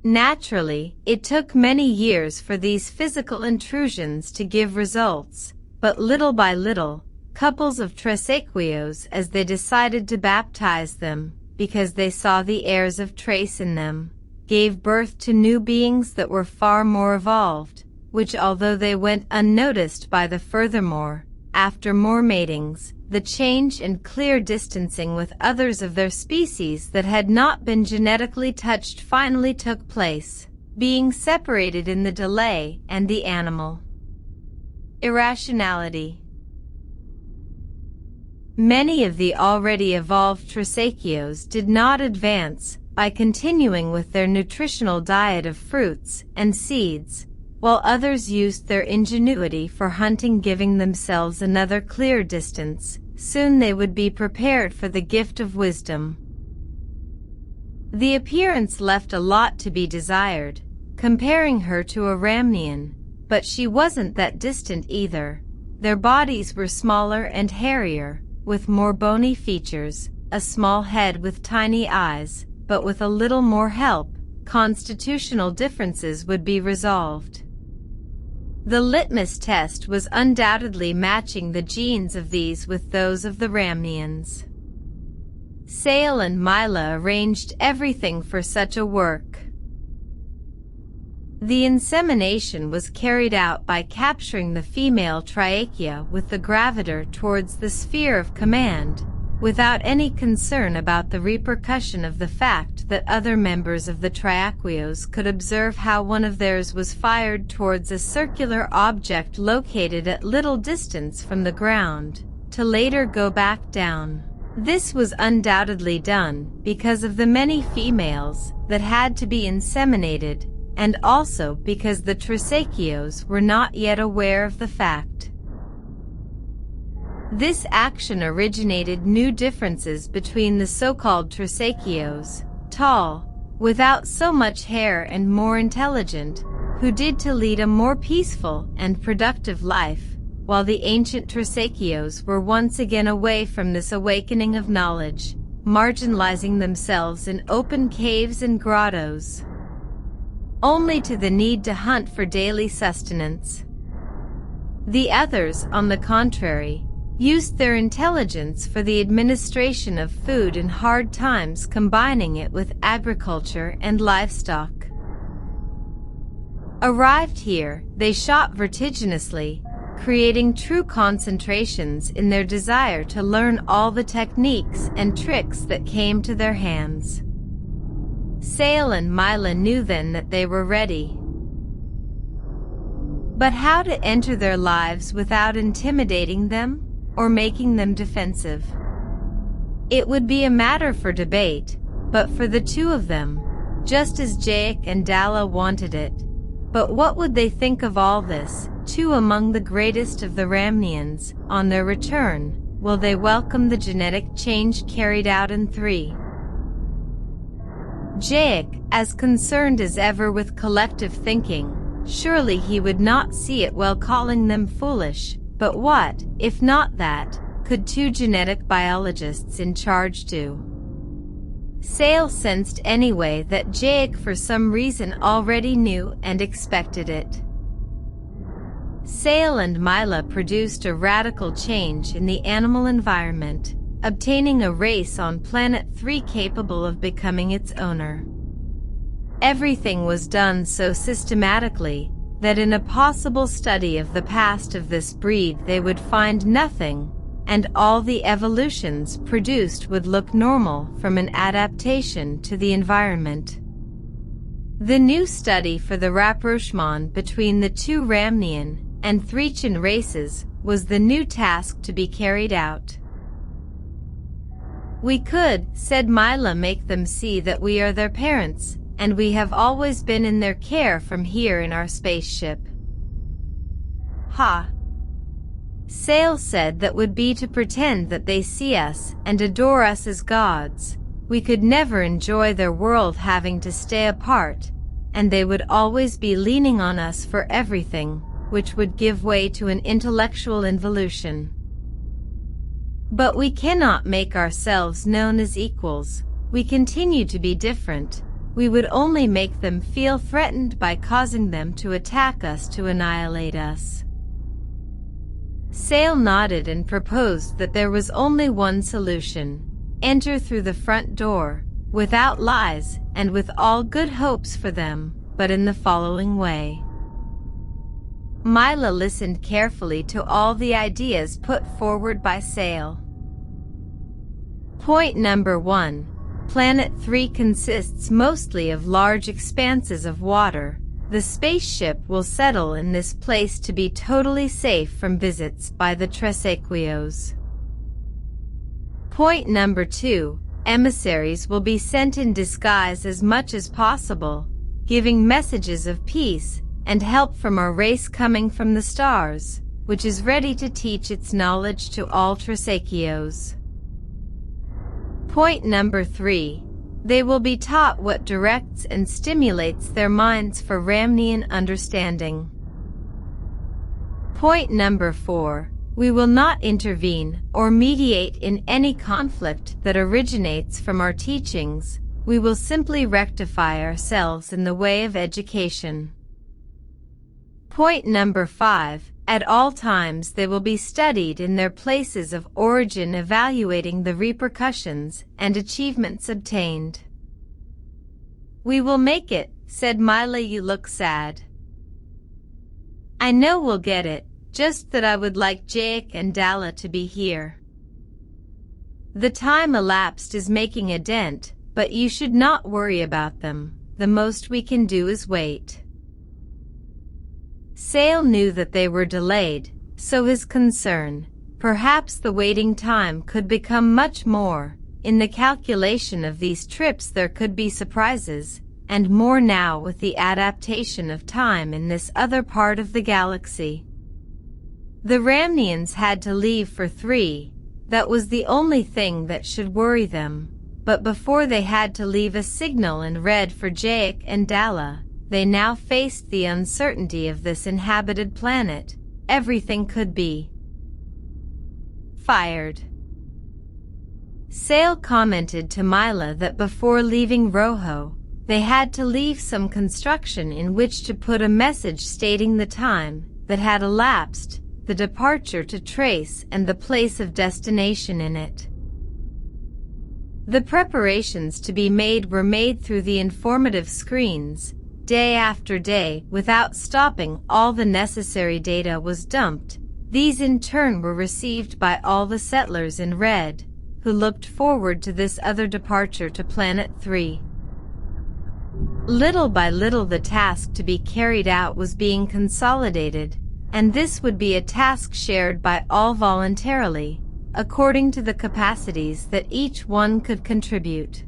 Naturally, it took many years for these physical intrusions to give results, but little by little, couples of Tresaquios, as they decided to baptize them, because they saw the heirs of Trace in them, gave birth to new beings that were far more evolved, which although they went unnoticed by the furthermore, after more matings, the change and clear distancing with others of their species that had not been genetically touched finally took place. being separated in the delay and the animal. Irrationality. Many of the already evolved Trisachios did not advance by continuing with their nutritional diet of fruits and seeds, while others used their ingenuity for hunting, giving themselves another clear distance. Soon they would be prepared for the gift of wisdom. The appearance left a lot to be desired, comparing her to a Ramnian, but she wasn't that distant either. Their bodies were smaller and hairier, with more bony features, a small head with tiny eyes, but with a little more help, constitutional differences would be resolved. The litmus test was undoubtedly matching the genes of these with those of the Ramnians. Sale and Mila arranged everything for such a work. The insemination was carried out by capturing the female triachia with the gravitor towards the sphere of command, without any concern about the repercussion of the fact that other members of the triaquios could observe how one of theirs was fired towards a circular object located at little distance from the ground, to later go back down. This was undoubtedly done because of the many females that had to be inseminated, and also because the Trisachios were not yet aware of the fact. This action originated new differences between the so-called Trisachios, tall, without so much hair and more intelligent, who did to lead a more peaceful and productive life, while the ancient Trisachios were once again away from this awakening of knowledge, marginalizing themselves in open caves and grottos, only to the need to hunt for daily sustenance. The others, on the contrary, used their intelligence for the administration of food in hard times, combining it with agriculture and livestock. Arrived here, they shot vertiginously, creating true concentrations in their desire to learn all the techniques and tricks that came to their hands. Sale and Mila knew then that they were ready. But how to enter their lives without intimidating them or making them defensive? It would be a matter for debate, but for the two of them, just as Jaic and Dalla wanted it. But what would they think of all this, two among the greatest of the Ramnians, on their return? Will they welcome the genetic change carried out in 3? Jaic, as concerned as ever with collective thinking, surely he would not see it well calling them foolish, but what, if not that, could two genetic biologists in charge do? Sale sensed anyway that Jaic for some reason already knew and expected it. Sale and Mila produced a radical change in the animal environment, obtaining a race on Planet 3 capable of becoming its owner. Everything was done so systematically that in a possible study of the past of this breed they would find nothing, and all the evolutions produced would look normal from an adaptation to the environment. The new study for the rapprochement between the two Ramnian and Threchan races was the new task to be carried out. "We could," said Mila, "make them see that we are their parents, and we have always been in their care from here in our spaceship." "Ha!" Sale said, "That would be to pretend that they see us and adore us as gods. We could never enjoy their world having to stay apart, and they would always be leaning on us for everything, which would give way to an intellectual involution. But we cannot make ourselves known as equals. We continue to be different. We would only make them feel threatened by causing them to attack us to annihilate us." Sale nodded and proposed that there was only one solution: enter through the front door, without lies and with all good hopes for them, but in the following way. Mila listened carefully to all the ideas put forward by Sale. Point number 1. Planet 3 consists mostly of large expanses of water. The spaceship will settle in this place to be totally safe from visits by the Tresaquios. Point number 2. Emissaries will be sent in disguise as much as possible, giving messages of peace and help from our race coming from the stars, which is ready to teach its knowledge to all Tresaquios. Point number 3. They will be taught what directs and stimulates their minds for Ramnian understanding. Point number 4. We will not intervene or mediate in any conflict that originates from our teachings. We will simply rectify ourselves in the way of education. Point number 5. At all times they will be studied in their places of origin, evaluating the repercussions and achievements obtained. "We will make it," said Mila. "You look sad." "I know we'll get it, just that I would like Jake and Dalla to be here. The time elapsed is making a dent, but you should not worry about them. The most we can do is wait." Sale knew that they were delayed, so his concern, perhaps the waiting time could become much more. In the calculation of these trips there could be surprises, and more now with the adaptation of time in this other part of the galaxy. The Ramnians had to leave for 3. That was the only thing that should worry them. But before they had to leave a signal in red for Jake and Dalla, they now faced the uncertainty of this inhabited planet. Everything could be fired. Sale commented to Mila that before leaving Rojo, they had to leave some construction in which to put a message stating the time that had elapsed, the departure to trace, and the place of destination in it. The preparations to be made were made through the informative screens. Day after day, without stopping, all the necessary data was dumped. These in turn were received by all the settlers in red, who looked forward to this other departure to Planet 3. Little by little the task to be carried out was being consolidated, and this would be a task shared by all voluntarily, according to the capacities that each one could contribute.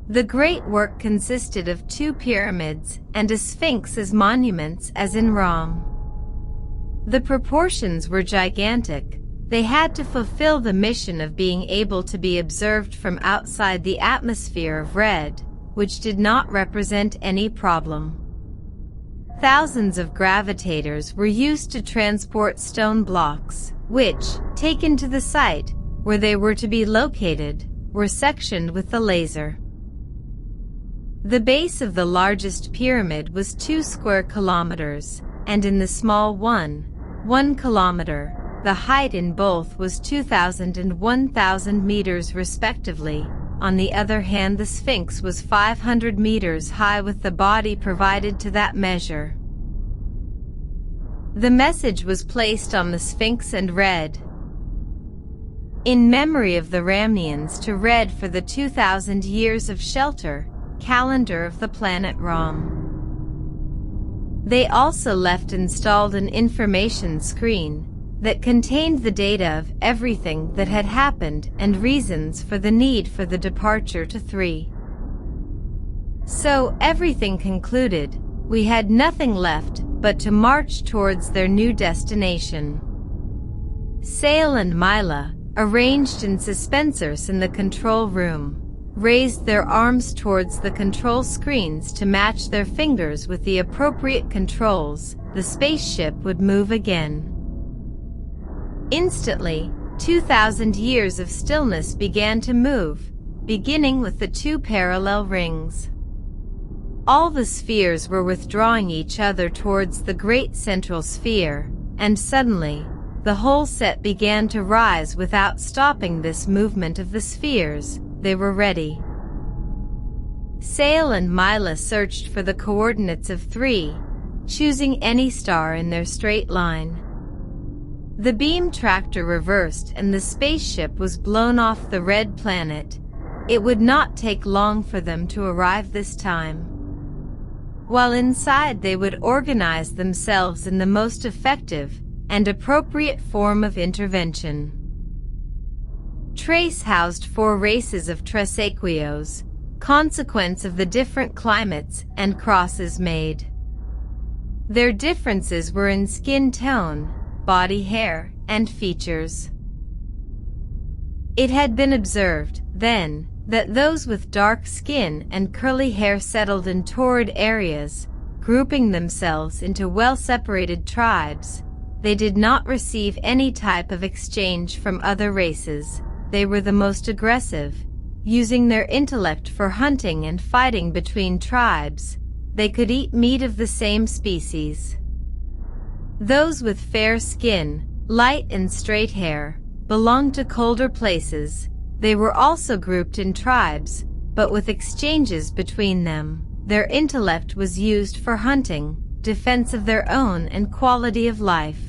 The great work consisted of 2 pyramids and a sphinx as monuments as in Ram. The proportions were gigantic. They had to fulfill the mission of being able to be observed from outside the atmosphere of red, which did not represent any problem. Thousands of gravitators were used to transport stone blocks, which, taken to the site where they were to be located, were sectioned with the laser. The base of the largest pyramid was 2 square kilometers, and in the small one, 1 kilometer. The height in both was 2,000 and 1,000 meters respectively. On the other hand, the Sphinx was 500 meters high with the body provided to that measure. The message was placed on the Sphinx and read, "In memory of the Ramnians to Red for the 2,000 years of shelter, calendar of the planet Ram." They also left installed an information screen that contained the data of everything that had happened and reasons for the need for the departure to 3. So, everything concluded, we had nothing left but to march towards their new destination. Sale and Mila, arranged in suspensors in the control room, raised their arms towards the control screens to match their fingers with the appropriate controls. The spaceship would move again. Instantly, 2,000 years of stillness began to move, beginning with the 2 parallel rings. All the spheres were withdrawing each other towards the great central sphere, and suddenly, the whole set began to rise without stopping this movement of the spheres. They were ready. Sale and Mila searched for the coordinates of 3, choosing any star in their straight line. The beam tractor reversed and the spaceship was blown off the red planet. It would not take long for them to arrive this time. While inside, they would organize themselves in the most effective and appropriate form of intervention. Trace housed 4 races of Tresaquios, consequence of the different climates and crosses made. Their differences were in skin tone, body hair, and features. It had been observed, then, that those with dark skin and curly hair settled in torrid areas, grouping themselves into well-separated tribes. They did not receive any type of exchange from other races. They were the most aggressive, using their intellect for hunting and fighting between tribes. They could eat meat of the same species. Those with fair skin, light and straight hair, belonged to colder places. They were also grouped in tribes, but with exchanges between them. Their intellect was used for hunting, defense of their own, and quality of life.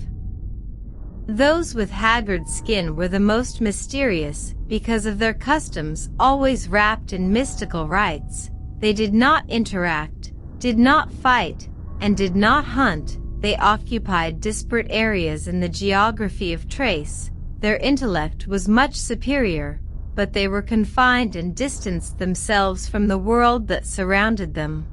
Those with haggard skin were the most mysterious because of their customs, always wrapped in mystical rites. They did not interact, did not fight, and did not hunt. They occupied disparate areas in the geography of Trace. Their intellect was much superior, but they were confined and distanced themselves from the world that surrounded them.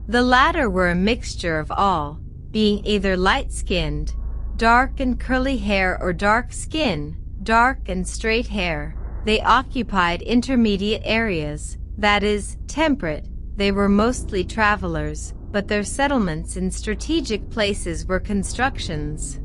The latter were a mixture of all, being either light-skinned, dark and curly hair, or dark skin, dark and straight hair. They occupied intermediate areas, that is, temperate. They were mostly travelers, but their settlements in strategic places were constructions.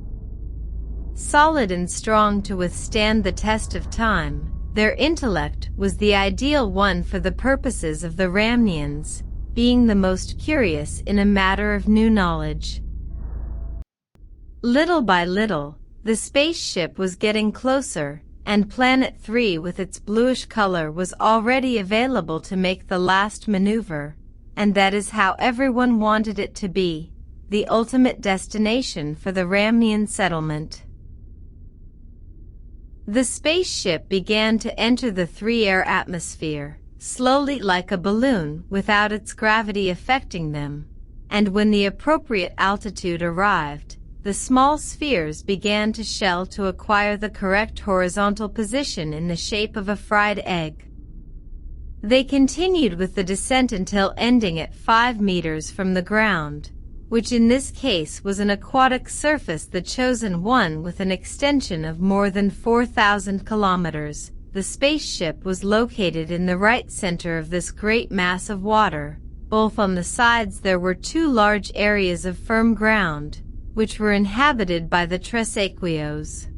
Solid and strong to withstand the test of time, their intellect was the ideal one for the purposes of the Ramnians, being the most curious in a matter of new knowledge. Little by little, the spaceship was getting closer, and Planet 3 with its bluish color was already available to make the last maneuver, and that is how everyone wanted it to be, the ultimate destination for the Ramnian settlement. The spaceship began to enter the 3-air atmosphere, slowly like a balloon without its gravity affecting them, and when the appropriate altitude arrived, the small spheres began to shell to acquire the correct horizontal position in the shape of a fried egg. They continued with the descent until ending at 5 meters from the ground, which in this case was an aquatic surface, the chosen one with an extension of more than 4,000 kilometers. The spaceship was located in the right center of this great mass of water. Both on the sides there were 2 large areas of firm ground, which were inhabited by the Tresaquios.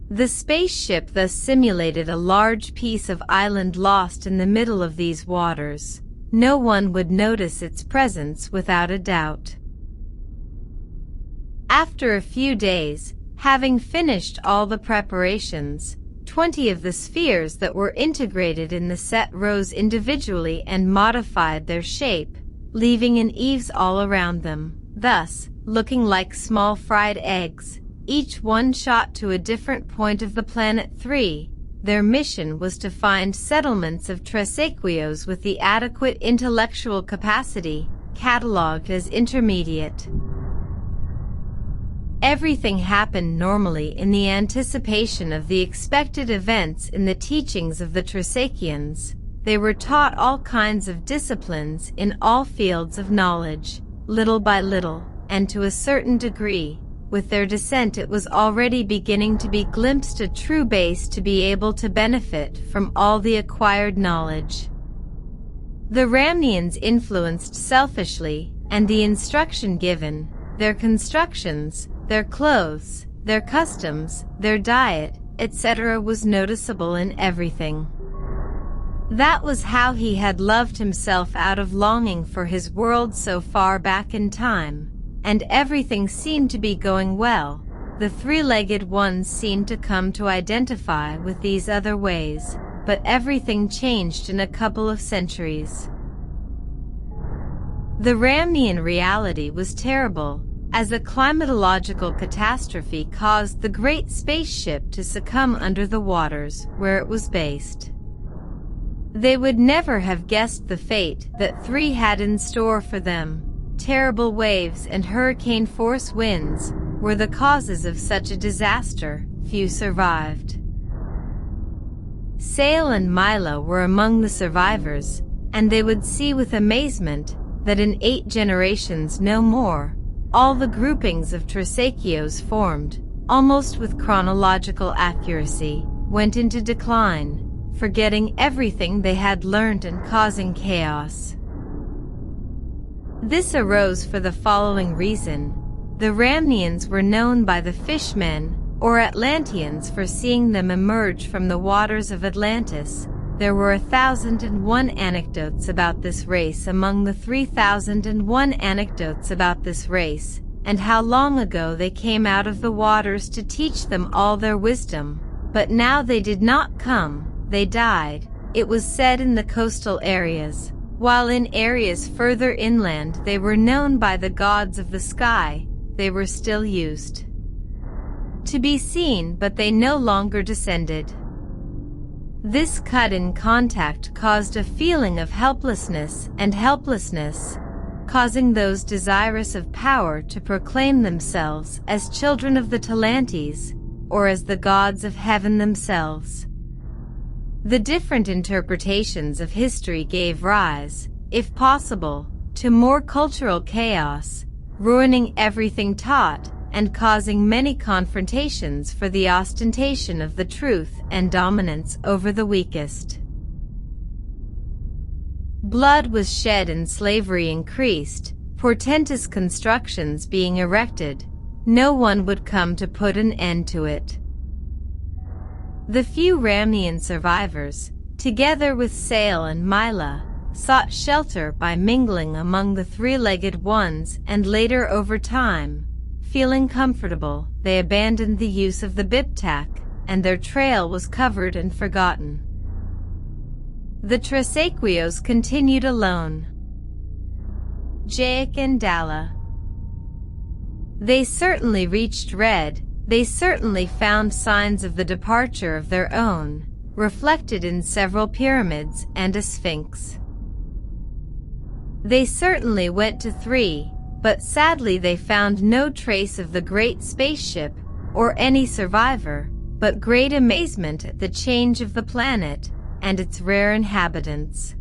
The spaceship thus simulated a large piece of island lost in the middle of these waters. No one would notice its presence without a doubt. After a few days, having finished all the preparations, 20 of the spheres that were integrated in the set rose individually and modified their shape, leaving an eaves all around them, thus, looking like small fried eggs. Each one shot to a different point of the Planet 3. Their mission was to find settlements of Tresaquios with the adequate intellectual capacity, catalogued as intermediate. Everything happened normally in the anticipation of the expected events in the teachings of the Tresaquians. They were taught all kinds of disciplines in all fields of knowledge, little by little, and to a certain degree. With their descent it was already beginning to be glimpsed a true base to be able to benefit from all the acquired knowledge. The Ramnians influenced selfishly, and the instruction given, their constructions, their clothes, their customs, their diet, etc. was noticeable in everything. That was how he had loved himself out of longing for his world so far back in time. And everything seemed to be going well. The 3-legged ones seemed to come to identify with these other ways, but everything changed in a couple of centuries. The Ramnian reality was terrible. as a climatological catastrophe caused the great spaceship to succumb under the waters where it was based. They would never have guessed the fate that 3 had in store for them. Terrible waves and hurricane-force winds were the causes of such a disaster. Few survived. Sale and Mila were among the survivors, and they would see with amazement that in 8 generations no more, all the groupings of Trisachios formed, almost with chronological accuracy, went into decline, forgetting everything they had learned and causing chaos. This arose for the following reason. The Ramnians were known by the fishmen, or Atlanteans, for seeing them emerge from the waters of Atlantis. There were 1,001 anecdotes about this race among the 3,001 anecdotes about this race, and how long ago they came out of the waters to teach them all their wisdom. But now they did not come, they died, it was said in the coastal areas, while in areas further inland they were known by the gods of the sky. They were still used to be seen, but they no longer descended. This cut-in contact caused a feeling of helplessness, causing those desirous of power to proclaim themselves as children of the Talantes, or as the gods of heaven themselves. The different interpretations of history gave rise, if possible, to more cultural chaos, ruining everything taught, and causing many confrontations for the ostentation of the truth and dominance over the weakest. Blood was shed and slavery increased, portentous constructions being erected. No one would come to put an end to it. The few Ramnian survivors, together with Sale and Mila, sought shelter by mingling among the 3-legged ones, and later, over time, feeling comfortable, they abandoned the use of the biptak, and their trail was covered and forgotten. The Trisachios continued alone. Jaic and Dalla. They certainly reached Red, they certainly found signs of the departure of their own, reflected in several pyramids and a sphinx. They certainly went to 3, but sadly they found no trace of the great spaceship, or any survivor, but great amazement at the change of the planet and its rare inhabitants.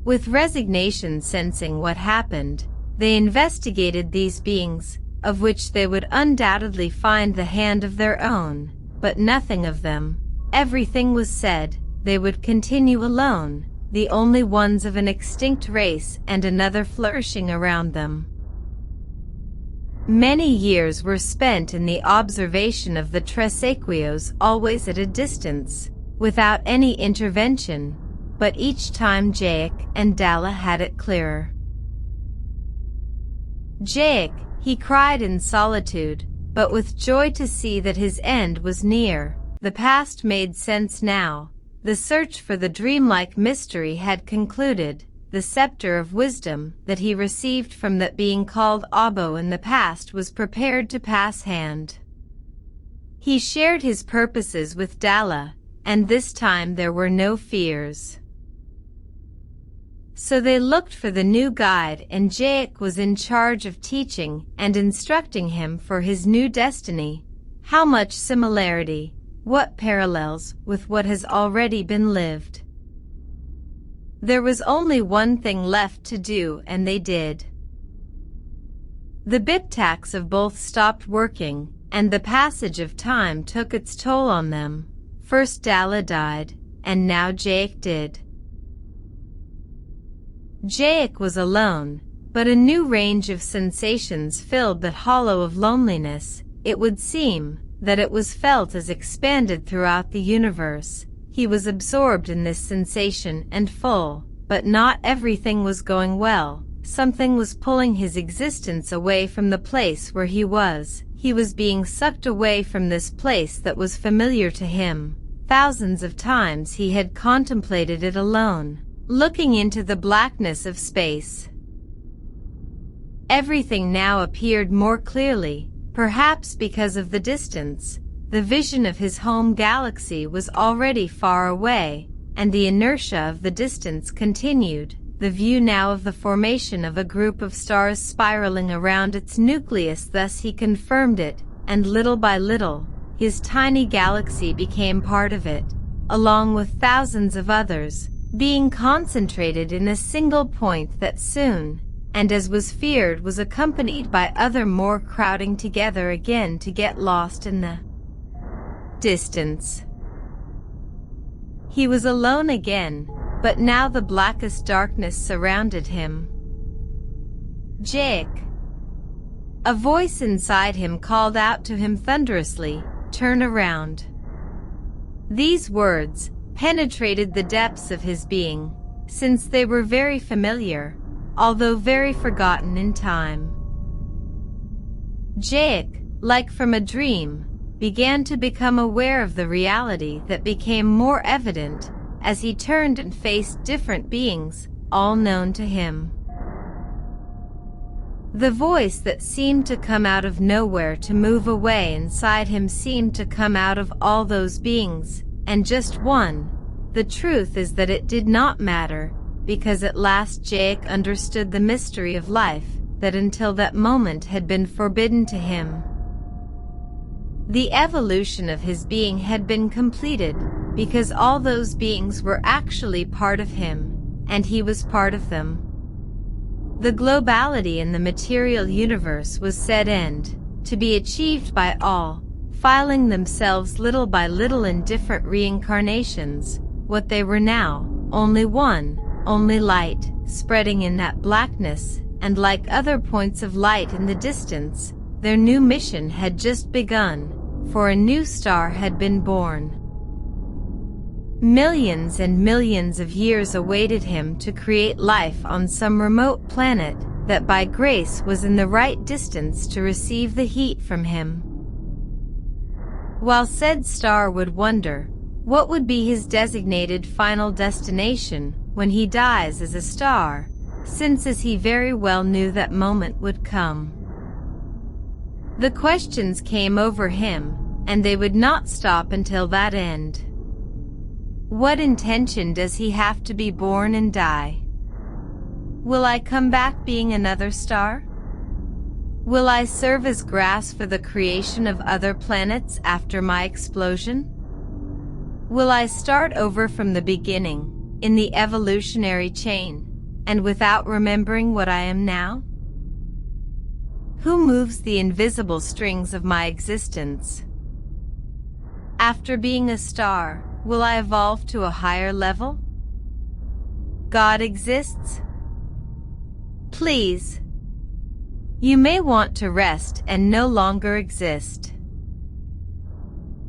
With resignation sensing what happened, they investigated these beings, of which they would undoubtedly find the hand of their own, but nothing of them. Everything was said, they would continue alone, the only ones of an extinct race and another flourishing around them. Many years were spent in the observation of the Trisachios, always at a distance, without any intervention, but each time Jaic and Dalla had it clearer. Jaic, he cried in solitude, but with joy to see that his end was near. The past made sense now. The search for the dreamlike mystery had concluded. The scepter of wisdom that he received from that being called Abo in the past was prepared to pass hand. He shared his purposes with Dalla, and this time there were no fears. So they looked for the new guide, and Jaic was in charge of teaching and instructing him for his new destiny. How much similarity, what parallels with what has already been lived. There was only one thing left to do, and they did. The biptaks of both stopped working, and the passage of time took its toll on them. First Dalla died, and now Jaic did. Jaic was alone, but a new range of sensations filled that hollow of loneliness. It would seem that it was felt as expanded throughout the universe. He was absorbed in this sensation and full, but not everything was going well. Something was pulling his existence away from the place where he was. He was being sucked away from this place that was familiar to him. Thousands of times he had contemplated it alone, looking into the blackness of space. Everything now appeared more clearly, perhaps because of the distance. The vision of his home galaxy was already far away, and the inertia of the distance continued. The view now of the formation of a group of stars spiraling around its nucleus, thus he confirmed it, and little by little, his tiny galaxy became part of it, along with thousands of others, being concentrated in a single point that soon, and as was feared, was accompanied by other more crowding together again to get lost in the distance. He was alone again, but now the blackest darkness surrounded him. Jake! A voice inside him called out to him thunderously, "Turn around." These words penetrated the depths of his being, since they were very familiar, although very forgotten in time. Jake, like from a dream, began to become aware of the reality that became more evident as he turned and faced different beings, all known to him. The voice that seemed to come out of nowhere to move away inside him seemed to come out of all those beings, and just one. The truth is that it did not matter, because at last Jake understood the mystery of life, that until that moment had been forbidden to him. The evolution of his being had been completed, because all those beings were actually part of him, and he was part of them. The globality in the material universe was said end, to be achieved by all, filing themselves little by little in different reincarnations. What they were now, only one, only light, spreading in that blackness, and like other points of light in the distance, their new mission had just begun, for a new star had been born. Millions and millions of years awaited him to create life on some remote planet that by grace was in the right distance to receive the heat from him. While said star would wonder, what would be his designated final destination when he dies as a star, since as he very well knew that moment would come. The questions came over him, and they would not stop until that end. What intention does he have to be born and die? Will I come back being another star? Will I serve as grass for the creation of other planets after my explosion? Will I start over from the beginning, in the evolutionary chain, and without remembering what I am now? Who moves the invisible strings of my existence? After being a star, will I evolve to a higher level? God exists? Please. You may want to rest and no longer exist.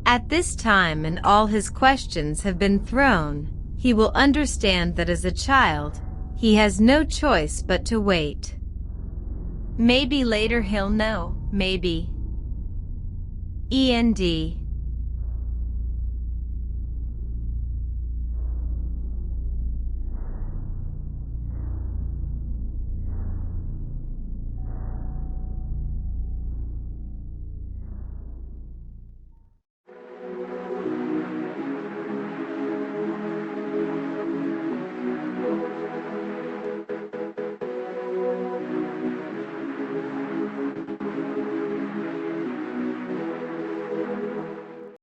At this time, and all his questions have been thrown, he will understand that as a child, he has no choice but to wait. Maybe later he'll know, maybe. END